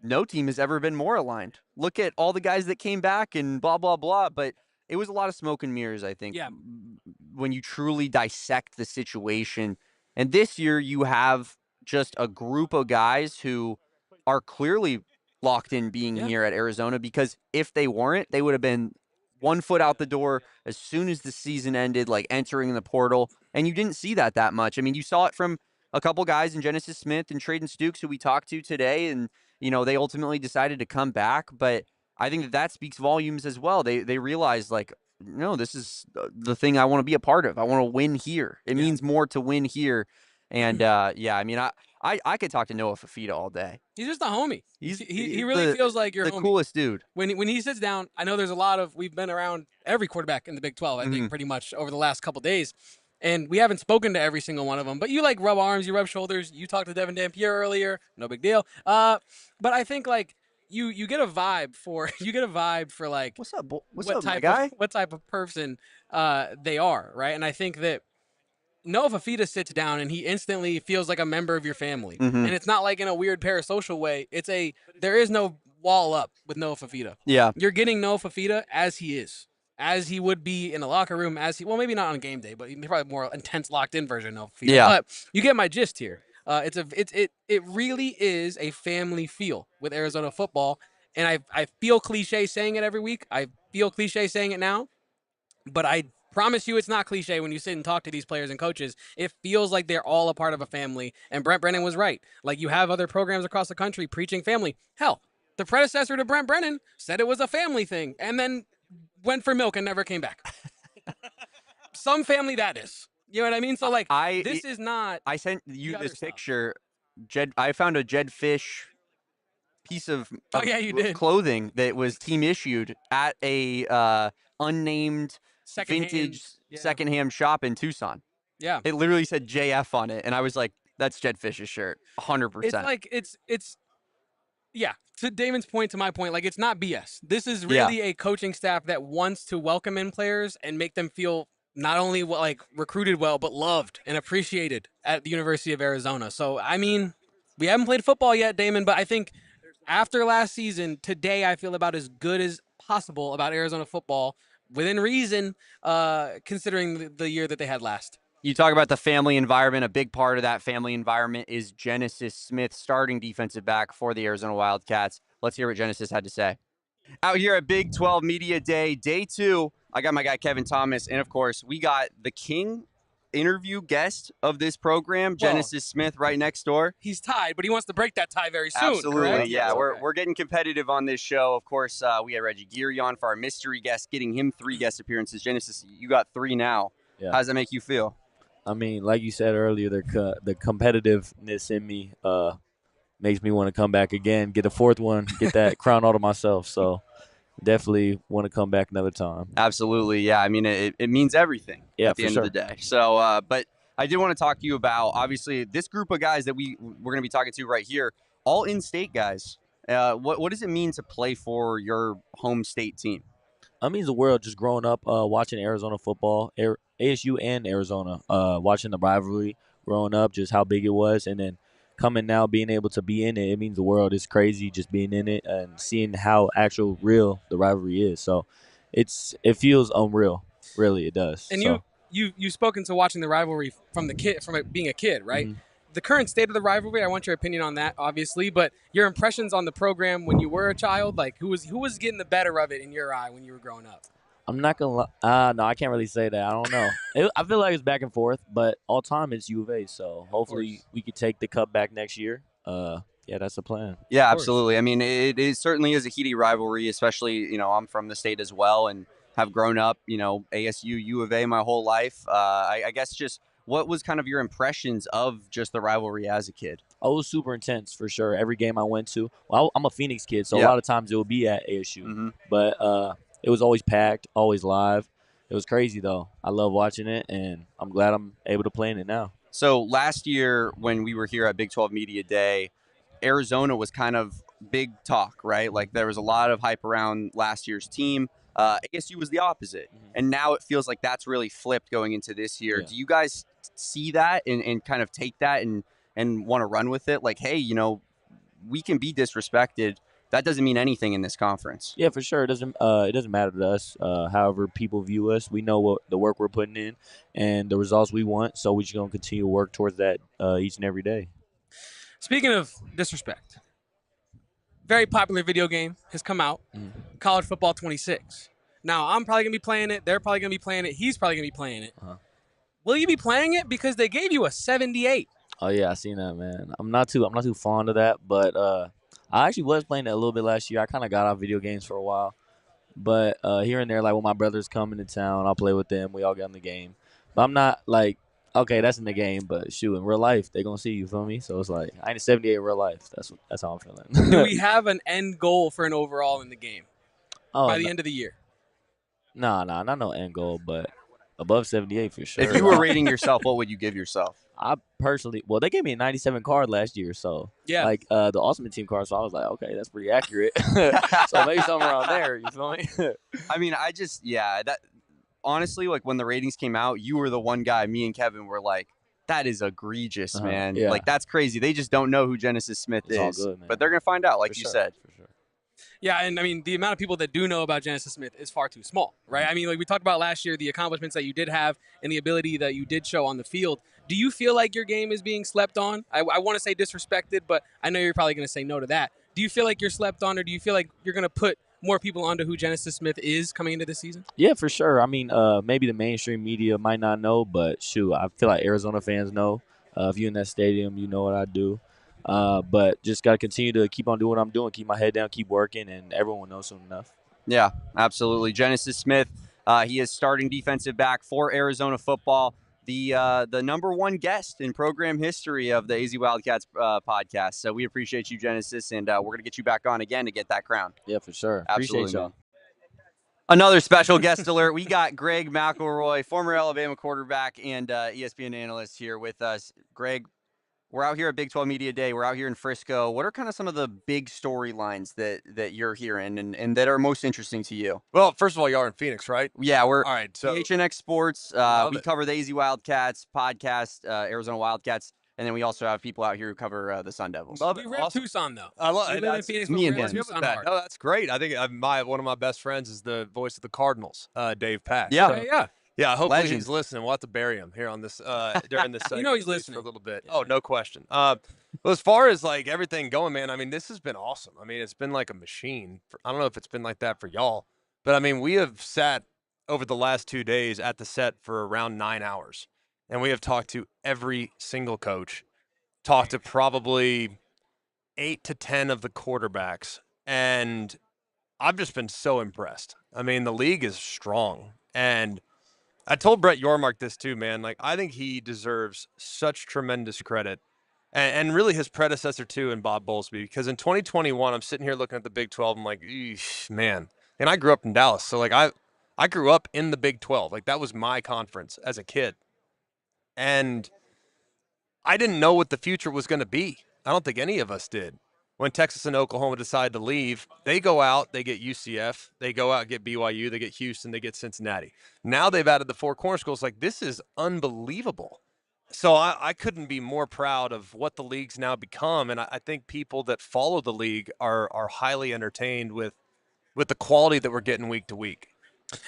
no team has ever been more aligned. Look at all the guys that came back and blah, blah, blah. But it was a lot of smoke and mirrors, I think, Yeah. when you truly dissect the situation. And this year you have just a group of guys who are clearly locked in being Yeah. here at Arizona, because if they weren't, they would have been 1 foot out the door as soon as the season ended, like entering the portal. And you didn't see that much. I mean, you saw it from a couple guys in Genesis Smith and Treydan Stukes who we talked to today, and they ultimately decided to come back. But I think that speaks volumes as well. They realized, like, no, this is the thing I want to be a part of. I want to win here. It means more to win here. And I mean, I could talk to Noah Fifita all day. He's just a homie. He's He really feels like you're the homie. coolest dude. When he sits down, I know there's a lot of, we've been around every quarterback in the Big 12, I think, pretty much over the last couple days. And we haven't spoken to every single one of them, but you like rub arms, you rub shoulders. You talked to Devin Dampier earlier, no big deal. But I think, like, you get a vibe for like What's up, what's what up, my type guy? of what type of person they are, right? And I think that Noah Fifita sits down and he instantly feels like a member of your family. And it's not like in a weird parasocial way. There is no wall up with Noah Fifita. Yeah. You're getting Noah Fifita as he is, as he would be in the locker room, well, maybe not on game day, but he's probably more intense, locked-in version of Noah Fifita. Yeah. But you get my gist here. It really is a family feel with Arizona football, and I feel cliche saying it every week. I feel cliche saying it now, but I Promise you it's not cliche when you sit and talk to these players and coaches. It feels like they're all a part of a family. And Brent Brennan was right. Like, you have other programs across the country preaching family. Hell, the predecessor to Brent Brennan said it was a family thing and then went for milk and never came back. Some family that is. You know what I mean? So, like, this is not. I sent you the other this stuff. picture. I found a Jed Fish piece of You did. clothing that was team issued at a unnamed vintage secondhand shop in Tucson. Yeah. It literally said JF on it, and I was like, "That's Jed Fish's shirt, 100%." It's like it's. Yeah, to Damon's point, to my point, like, it's not BS. This is really a coaching staff that wants to welcome in players and make them feel not only like recruited well, but loved and appreciated at the University of Arizona. So, I mean, we haven't played football yet, Damon, but I think after last season, today I feel about as good as possible about Arizona football, within reason, considering the year that they had last. You talk about the family environment. A big part of that family environment is Genesis Smith, starting defensive back for the Arizona Wildcats. Let's hear what Genesis had to say. Out here at Big 12 Media Day, day 2, I got my guy Kevin Thomas, and of course, we got the king interview guest of this program, Genesis Smith, right next door. He's tied, but he wants to break that tie very soon. Absolutely, correct? yeah. Yes, We're getting competitive on this show. Of course, we had Reggie Geary on for our mystery guest, getting him 3 guest appearances. Genesis, you got 3 now. Yeah. How does that make you feel? I mean, like you said earlier, the competitiveness in me makes me want to come back again, get a 4th one, get that crown all to myself. So definitely want to come back another time. Absolutely, yeah. I mean, it means everything at the end of the day. So, but I did want to talk to you about, obviously, this group of guys that we're going to be talking to right here, all in-state guys. What does it mean to play for your home state team? It means the world. Just growing up watching Arizona football, ASU and Arizona, watching the rivalry, growing up, just how big it was, and then coming now, being able to be in it, it means the world. It's crazy just being in it and seeing how actual real the rivalry is. So it feels unreal, really, it does. And you've spoken to watching the rivalry from it being a kid, right? Mm-hmm. The current state of the rivalry, I want your opinion on that, obviously, but your impressions on the program when you were a child, like who was getting the better of it in your eye when you were growing up? I'm not going to no, I can't really say that. I don't know. I feel like it's back and forth, but all time it's U of A, so hopefully we could take the cup back next year. Yeah, that's the plan. Yeah, absolutely. I mean, it certainly is a heated rivalry, especially, I'm from the state as well and have grown up, ASU, U of A my whole life. I guess just what was kind of your impressions of just the rivalry as a kid? Oh, it was super intense for sure. Every game I went to, well, I'm a Phoenix kid, so a lot of times it would be at ASU. But it was always packed, always live. It was crazy, though. I love watching it, and I'm glad I'm able to play in it now. So last year when we were here at Big 12 Media Day, Arizona was kind of big talk, right? Like there was a lot of hype around last year's team. ASU was the opposite. And now it feels like that's really flipped going into this year. Yeah. Do you guys see that and kind of take that and want to run with it? Like, hey, we can be disrespected. That doesn't mean anything in this conference. Yeah, for sure. It doesn't matter to us. However people view us, we know what the work we're putting in and the results we want. So we're just going to continue to work towards that each and every day. Speaking of disrespect, very popular video game has come out, College Football 26. Now, I'm probably going to be playing it. They're probably going to be playing it. He's probably going to be playing it. Will you be playing it? Because they gave you a 78. Oh, yeah, I seen that, man. I'm not too fond of that, but I actually was playing that a little bit last year. I kind of got off video games for a while. But here and there, like when my brothers come into town, I'll play with them. We all get in the game. But I'm not like, okay, that's in the game, but shoot, in real life, they're going to see you, feel me? So it's like, I ain't a 78 in real life. That's how I'm feeling. Do we have an end goal for an overall in the game by the end of the year? Nah, not no end goal, but above 78 for sure. If you were rating yourself, what would you give yourself? I personally, they gave me a 97 card last year, so like the Ultimate Team card, so I was like, okay, that's pretty accurate. So maybe somewhere around there, you feel me? I mean, that honestly, like when the ratings came out, you were the one guy, me and Kevin were like, that is egregious, man. Yeah. Like that's crazy. They just don't know who Genesis Smith It's is. all good, man. But they're going to find out, like For you sure, said. For sure. Yeah, and I mean, the amount of people that do know about Genesis Smith is far too small, right? I mean, like we talked about last year, the accomplishments that you did have and the ability that you did show on the field. Do you feel like your game is being slept on? I want to say disrespected, but I know you're probably going to say no to that. Do you feel like you're slept on, or do you feel like you're going to put more people onto who Genesis Smith is coming into this season? Yeah, for sure. I mean, maybe the mainstream media might not know, but shoot, I feel like Arizona fans know. If you're in that stadium, you know what I do. But just got to continue to keep on doing what I'm doing, keep my head down, keep working, and everyone will know soon enough. Yeah, absolutely. Genesis Smith, he is starting defensive back for Arizona football. The number one guest in program history of the AZ Wildcats podcast. So we appreciate you, Genesis, and we're going to get you back on again to get that crown. Yeah, for sure. Absolutely, Appreciate y'all. man. Another special guest alert. We got Greg McElroy, former Alabama quarterback and ESPN analyst here with us. Greg, we're out here at Big 12 Media Day. We're out here in Frisco. What are kind of some of the big storylines that you're hearing and that are most interesting to you? Well, first of all, y'all are in Phoenix, right? Yeah, we're All right, so PHNX Sports. Love We it. cover the AZ Wildcats podcast, Arizona Wildcats, and then we also have people out here who cover the Sun Devils. love We it. rep Awesome. Tucson, though. I love We it. live in That's Phoenix, me but we and rep him. Tucson that. hard. No, that's great. I think one of my best friends is the voice of the Cardinals, Dave Pack. Yeah. So, Yeah. yeah. Hopefully Legend. he's listening. We'll have to bury him here on this during this. You know he's segment, at least for listening. a little bit. Oh, no question. Well, as far as like everything going, man, I mean, this has been awesome. I mean, it's been like a machine. I don't know if it's been like that for y'all, but I mean, we have sat over the last 2 days at the set for around 9 hours, and we have talked to every single coach, talked to probably 8 to 10 of the quarterbacks, and I've just been so impressed. I mean, the league is strong, and I told Brett Yormark this too, man. Like, I think he deserves such tremendous credit, and really his predecessor too in Bob Bowlesby, because in 2021, I'm sitting here looking at the Big 12, I'm like, eesh, man. And I grew up in Dallas, so like I grew up in the Big 12. Like, that was my conference as a kid, and I didn't know what the future was going to be. I don't think any of us did. When Texas and Oklahoma decide to leave, they go out, they get UCF, they go out and get BYU, they get Houston, they get Cincinnati. Now they've added the four corner schools. Like, this is unbelievable. So I couldn't be more proud of what the league's now become, and I think people that follow the league are highly entertained with the quality that we're getting week to week.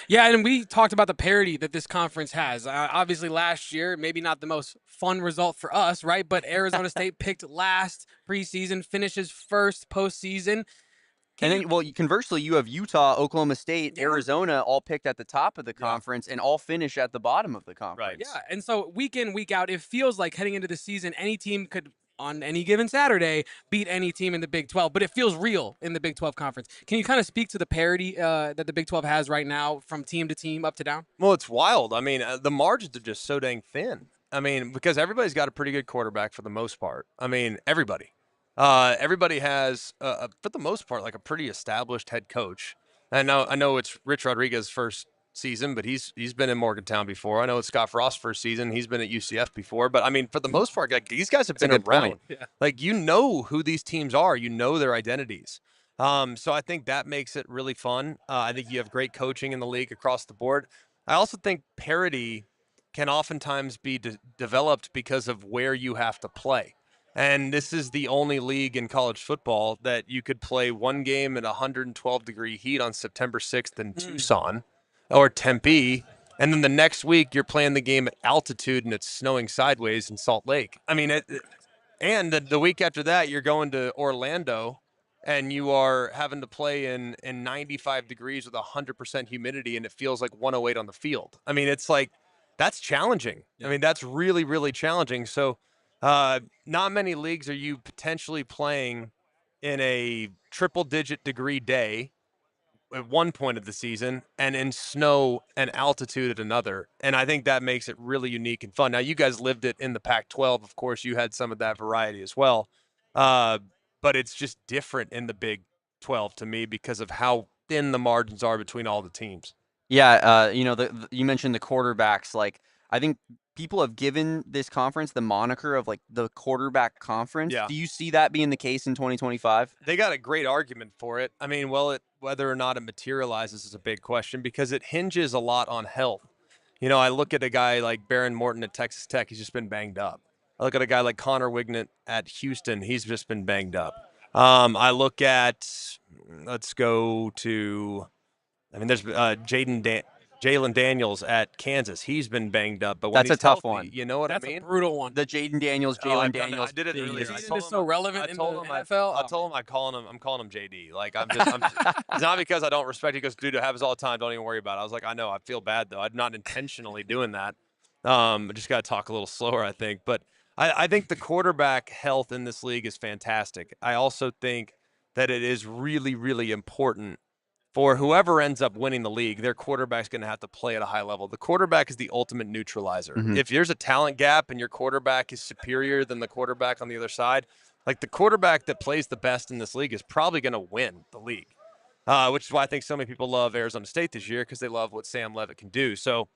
Yeah, and we talked about the parity that this conference has. Obviously, last year, maybe not the most fun result for us, right? But Arizona State picked last preseason, finishes first postseason. And then, well, conversely, you have Utah, Oklahoma State, Yeah. Arizona all picked at the top of the conference and all finish at the bottom of the conference. Yeah, and so week in, week out, it feels like heading into the season, any team could, on any given Saturday, beat any team in the Big 12, but it feels real in the Big 12 conference. Can you kind of speak to the parity that the Big 12 has right now from team to team, up to down? Well, it's wild. I mean, the margins are just so dang thin. I mean, because everybody's got a pretty good quarterback for the most part. I mean, everybody. Everybody has, for the most part, like a pretty established head coach. And I know it's Rich Rodriguez's first season, but he's been in Morgantown before. I know it's Scott Frost's first season. He's been at UCF before. But, I mean, for the most part, like, these guys have That's a been good around. point. Yeah. Like, you know who these teams are. You know their identities. So I think that makes it really fun. I think you have great coaching in the league across the board. I also think parity can oftentimes be developed because of where you have to play. And this is the only league in college football that you could play one game at 112-degree heat on September 6th in Tucson or Tempe, and then the next week you're playing the game at altitude and it's snowing sideways in Salt Lake. I mean, and the week after that you're going to Orlando and you are having to play in 95 degrees with 100% humidity and it feels like 108 on the field. I mean, it's like, that's challenging. I mean, that's really, really challenging. So not many leagues are you potentially playing in a triple-digit degree day at one point of the season and in snow and altitude at another. And I think that makes it really unique and fun. Now, you guys lived it in the Pac-12. Of course, you had some of that variety as well. But it's just different in the Big 12 to me because of how thin the margins are between all the teams. Yeah, you know, you mentioned the quarterbacks. Like, I think people have given this conference the moniker of like the quarterback conference. Yeah. Do you see that being the case in 2025? They got a great argument for it. I mean, whether or not it materializes is a big question because it hinges a lot on health. You know, I look at a guy like Baron Morton at Texas Tech. He's just been banged up. I look at a guy like Connor Wignett at Houston. He's just been banged up. I look at, let's go to, I mean, there's Jalen Daniels at Kansas. He's been banged up, but when That's a he's tough healthy, one. you know what That's I mean? a brutal one. The Jaden Daniels, Oh, Jalen I've done it. Daniels I did it thing earlier. is- I Season told is him so relevant I in told the him NFL. I told him I'm calling him JD. Like I'm it's not because I don't respect it. He goes, dude, it happens all the time. Don't even worry about it. I was like, I know. I feel bad though. I'm not intentionally doing that. I just got to talk a little slower, I think. But I think the quarterback health in this league is fantastic. I also think that it is really, really important for whoever ends up winning the league. Their quarterback's going to have to play at a high level. The quarterback is the ultimate neutralizer. Mhm. If there's a talent gap and your quarterback is superior than the quarterback on the other side, like the quarterback that plays the best in this league is probably going to win the league, which is why I think so many people love Arizona State this year because they love what Sam Levitt can do. So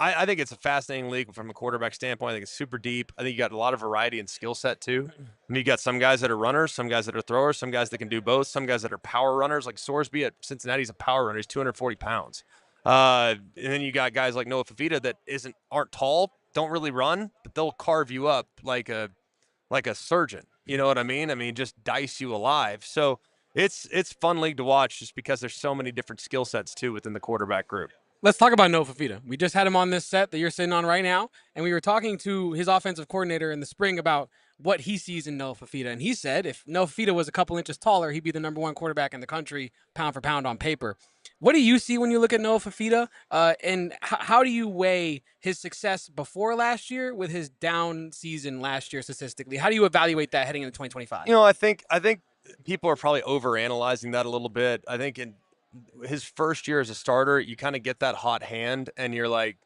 I think it's a fascinating league from a quarterback standpoint. I think it's super deep. I think you got a lot of variety and skill set too. I mean, you got some guys that are runners, some guys that are throwers, some guys that can do both, some guys that are power runners. Like Sorsby at Cincinnati, he's a power runner. He's 240 pounds. And then you got guys like Noah Fifita that aren't tall, don't really run, but they'll carve you up like a surgeon. You know what I mean? I mean, just dice you alive. So it's fun league to watch just because there's so many different skill sets too within the quarterback group. Let's talk about Noah Fifita. We just had him on this set that you're sitting on right now, and we were talking to his offensive coordinator in the spring about what he sees in Noah Fifita. And he said if Noah Fifita was a couple inches taller, he'd be the #1 quarterback in the country, pound for pound on paper. What do you see when you look at Noah Fifita, and how do you weigh his success before last year with his down season last year statistically? How do you evaluate that heading into 2025? You know, I think people are probably overanalyzing that a little bit. I think in his first year as a starter, you kind of get that hot hand and you're like,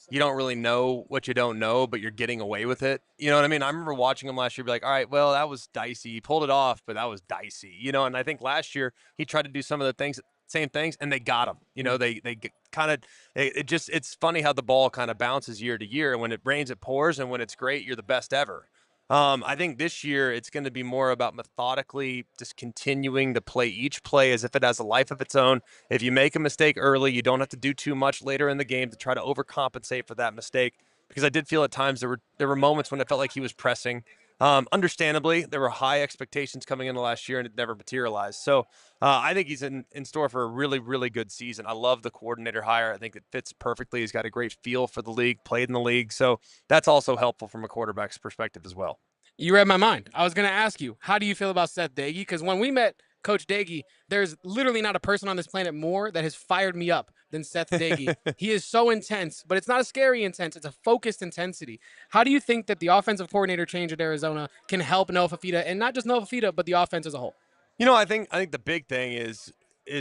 you don't really know what you don't know, but you're getting away with it. You know what I mean? I remember watching him last year, be like, all right, well, that was dicey. He pulled it off, but that was dicey, you know? And I think last year he tried to do some of the same things, and they got him. You know, they kind of, it's funny how the ball kind of bounces year to year. And when it rains, it pours. And when it's great, you're the best ever. I think this year it's going to be more about methodically just continuing to play each play as if it has a life of its own. If you make a mistake early, you don't have to do too much later in the game to try to overcompensate for that mistake. Because I did feel at times there were moments when it felt like he was pressing. Understandably, there were high expectations coming into last year, and it never materialized. So I think he's in store for a really, really good season. I love the coordinator hire. I think it fits perfectly. He's got a great feel for the league, played in the league. So that's also helpful from a quarterback's perspective as well. You read my mind. I was going to ask you, how do you feel about Seth Dagey? Because when we met Coach Dagey, there's literally not a person on this planet more that has fired me up than Seth Dagey. He is so intense, but it's not a scary intense. It's a focused intensity. How do you think that the offensive coordinator change at Arizona can help Noah Fifita, and not just Noah Fifita, but the offense as a whole? You know, I think the big thing is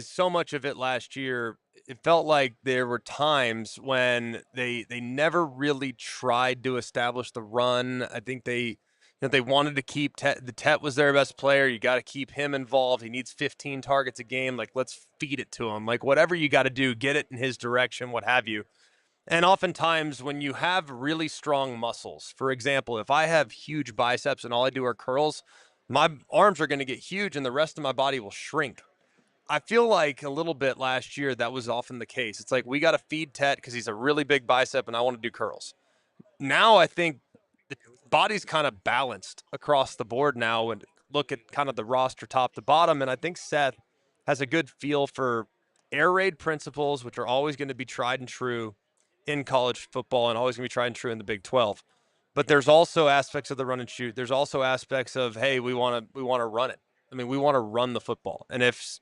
so much of it last year. It felt like there were times when they never really tried to establish the run. I think they wanted to keep Tet was their best player. You got to keep him involved. He needs 15 targets a game. Like, let's feed it to him. Like, whatever you got to do, get it in his direction, what have you. And oftentimes when you have really strong muscles, for example, if I have huge biceps and all I do are curls, my arms are going to get huge and the rest of my body will shrink. I feel like a little bit last year that was often the case. It's like we got to feed Tet because he's a really big bicep and I want to do curls. Now I think the body's kind of balanced across the board now and look at kind of the roster top to bottom. And I think Seth has a good feel for air raid principles, which are always going to be tried and true in college football and always going to be tried and true in the Big 12. But there's also aspects of the run and shoot. There's also aspects of, hey, we want to run it. I mean, we want to run the football. And if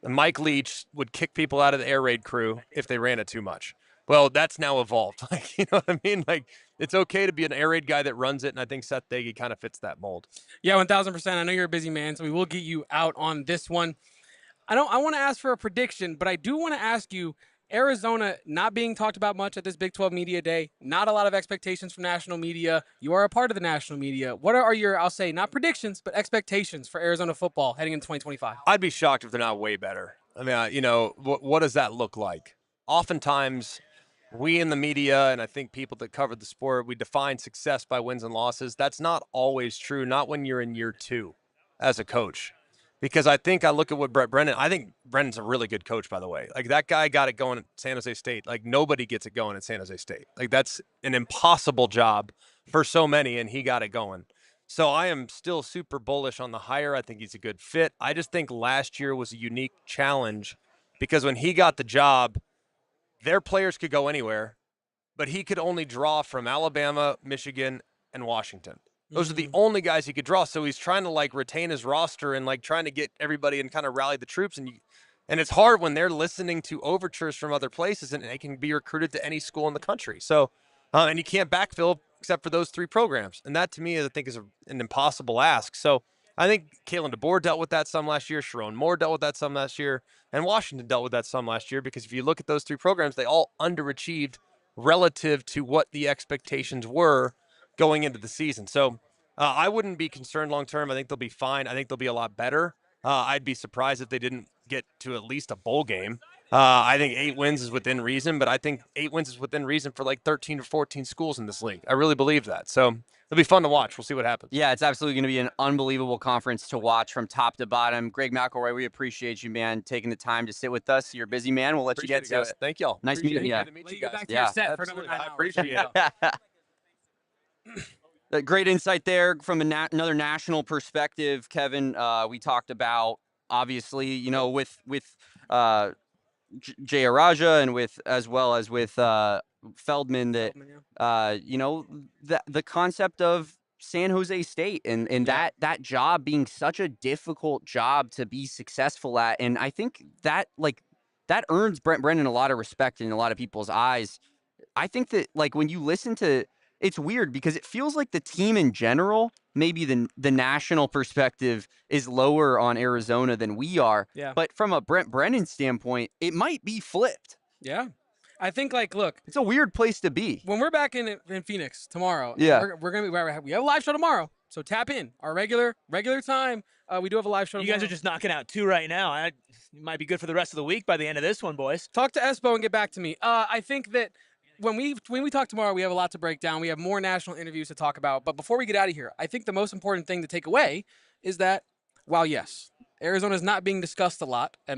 Mike Leach would kick people out of the air raid crew if they ran it too much. Well, that's now evolved. Like, you know what I mean? Like, it's okay to be an air raid guy that runs it, and I think Seth Dagey kind of fits that mold. Yeah, 1,000%. I know you're a busy man, so we will get you out on this one. I want to ask for a prediction, but I do want to ask you, Arizona not being talked about much at this Big 12 Media Day, not a lot of expectations from national media. You are a part of the national media. What are your, I'll say, not predictions, but expectations for Arizona football heading into 2025? I'd be shocked if they're not way better. I mean, what does that look like? Oftentimes, we in the media, and I think people that cover the sport, we define success by wins and losses. That's not always true, not when you're in year 2 as a coach. Because I look at what Brent Brennan, I think Brennan's a really good coach, by the way. Like, that guy got it going at San Jose State. Like, nobody gets it going at San Jose State. Like, that's an impossible job for so many, and he got it going. So I am still super bullish on the hire. I think he's a good fit. I just think last year was a unique challenge because when he got the job, their players could go anywhere, but he could only draw from Alabama, Michigan, and Washington. Those are the only guys he could draw. So he's trying to like retain his roster and like trying to get everybody and kind of rally the troops. And it's hard when they're listening to overtures from other places and they can be recruited to any school in the country. So, and you can't backfill except for those 3 programs. And that to me, I think is an impossible ask. So I think Kalen DeBoer dealt with that some last year. Sharon Moore dealt with that some last year. And Washington dealt with that some last year because if you look at those 3 programs, they all underachieved relative to what the expectations were going into the season. So I wouldn't be concerned long term. I think they'll be fine. I think they'll be a lot better. I'd be surprised if they didn't get to at least a bowl game. I think 8 wins is within reason, but I think 8 wins is within reason for like 13 or 14 schools in this league. I really believe that. So it'll be fun to watch. We'll see what happens. Yeah, it's absolutely going to be an unbelievable conference to watch from top to bottom. Greg McElroy, we appreciate you, man, taking the time to sit with us. You're a busy man. We'll let you get to it. Thank y'all. Nice meeting you. Good to meet you guys. Back to your set for another Absolutely. 9 I hours. appreciate it. Great insight there from another national perspective, Kevin. We talked about obviously, you know, with Jay Araja and with as well as with Feldman that you know the concept of San Jose State and that job being such a difficult job to be successful at, and I think that that earns Brent Brennan a lot of respect in a lot of people's eyes. I think that like when you listen to. It's weird because it feels like the team in general, maybe the national perspective is lower on Arizona than we are. Yeah. But from a Brent Brennan standpoint, it might be flipped. Yeah. I think, like, look. It's a weird place to be. When we're back in Phoenix tomorrow, yeah, we're going to be, we have a live show tomorrow. So tap in. Our regular time, we do have a live show tomorrow. You guys are just knocking out 2 right now. It might be good for the rest of the week by the end of this one, boys. Talk to Espo and get back to me. I think that when we talk tomorrow, we have a lot to break down. We have more national interviews to talk about. But before we get out of here, I think the most important thing to take away is that while, yes, Arizona is not being discussed a lot at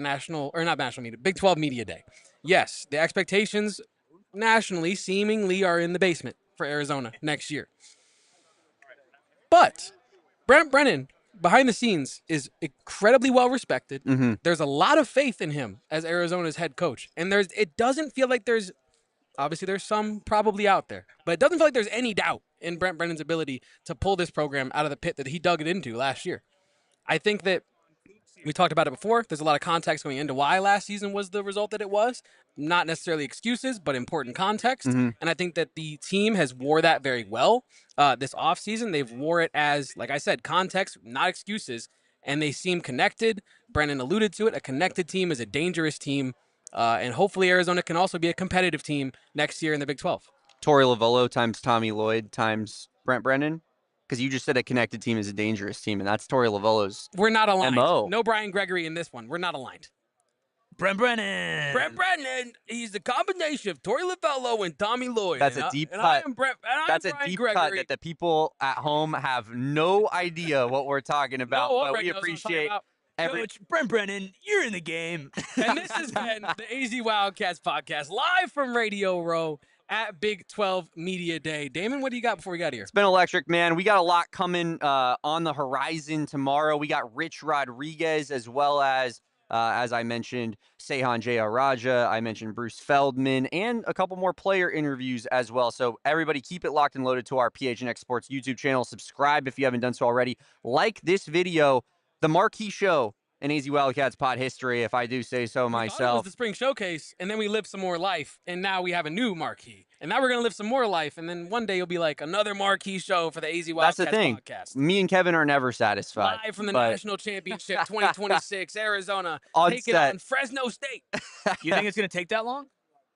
Big 12 Media Day. Yes, the expectations nationally seemingly are in the basement for Arizona next year. But Brent Brennan, behind the scenes, is incredibly well respected. Mm-hmm. There's a lot of faith in him as Arizona's head coach. And it doesn't feel like obviously, there's some probably out there, but it doesn't feel like there's any doubt in Brent Brennan's ability to pull this program out of the pit that he dug it into last year. I think that we talked about it before. There's a lot of context going into why last season was the result that it was. Not necessarily excuses, but important context. Mm-hmm. And I think that the team has wore that very well this offseason. They've wore it as, like I said, context, not excuses, and they seem connected. Brennan alluded to it. A connected team is a dangerous team. And hopefully Arizona can also be a competitive team next year in the Big 12. Torey Lovullo times Tommy Lloyd times Brent Brennan. Because you just said a connected team is a dangerous team, and that's Torey Lovullo's We're not aligned. MO. No Brian Gregory in this one. We're not aligned. Brent Brennan. Brent Brennan, he's the combination of Torey Lovullo and Tommy Lloyd. That's a deep cut. That's a deep cut that the people at home have no idea what we're talking about, but we appreciate Coach Brent Brennan, you're in the game. And this has been the AZ Wildcats Podcast, live from Radio Row at Big 12 Media Day. Damon, what do you got before we got here? It's been electric, man. We got a lot coming on the horizon tomorrow. We got Rich Rodriguez as well as I mentioned, Sehan Jayaraja. I mentioned Bruce Feldman and a couple more player interviews as well. So everybody keep it locked and loaded to our PHNX Sports YouTube channel. Subscribe if you haven't done so already. Like this video. The marquee show in AZ Wildcats pod history, if I do say so myself. It was the spring showcase, and then we lived some more life, and now we have a new marquee. And now we're going to live some more life, and then one day you'll be like, another marquee show for the AZ Wildcats That's the thing. Podcast. Me and Kevin are never satisfied. Live from the National Championship 2026, Arizona. Take it on Fresno State. You think it's going to take that long?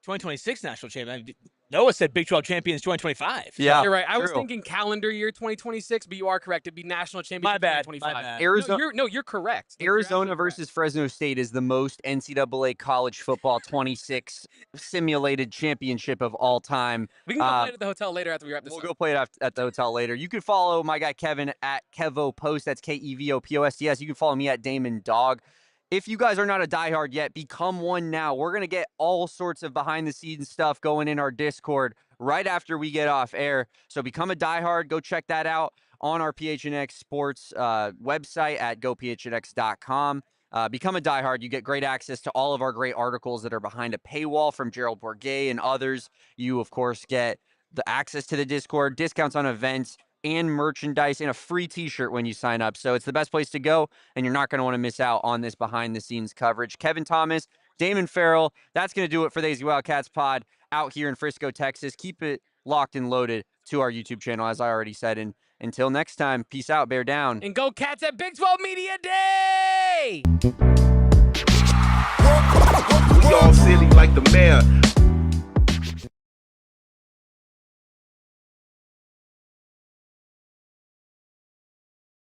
2026 National Champion. Noah said Big 12 champions 2025. Yeah, you're right. I true. was thinking calendar year 2026, but you are correct. It'd be national championship My bad. 2025. Arizona, you're correct. Arizona versus Fresno State is the most NCAA college football 26 simulated championship of all time. We can go play it at the hotel later after we wrap this up. We'll go play it at the hotel later. You can follow my guy Kevin at KevoPost. That's KevoPosts. You can follow me at Damon Dog. If you guys are not a diehard yet, become one now. We're going to get all sorts of behind-the-scenes stuff going in our Discord right after we get off air. So become a diehard. Go check that out on our PHNX Sports website at gophnx.com. Become a diehard. You get great access to all of our great articles that are behind a paywall from Gerald Bourguet and others. You, of course, get the access to the Discord, discounts on events, and merchandise, and a free t-shirt when you sign up. So it's the best place to go, and you're not going to want to miss out on this behind-the-scenes coverage. Kevin Thomas, Damon Fairall, that's going to do it for the AZ Wildcats pod out here in Frisco, Texas. Keep it locked and loaded to our YouTube channel, as I already said. And until next time, peace out, bear down. And go Cats at Big 12 Media Day! We all silly like the mayor.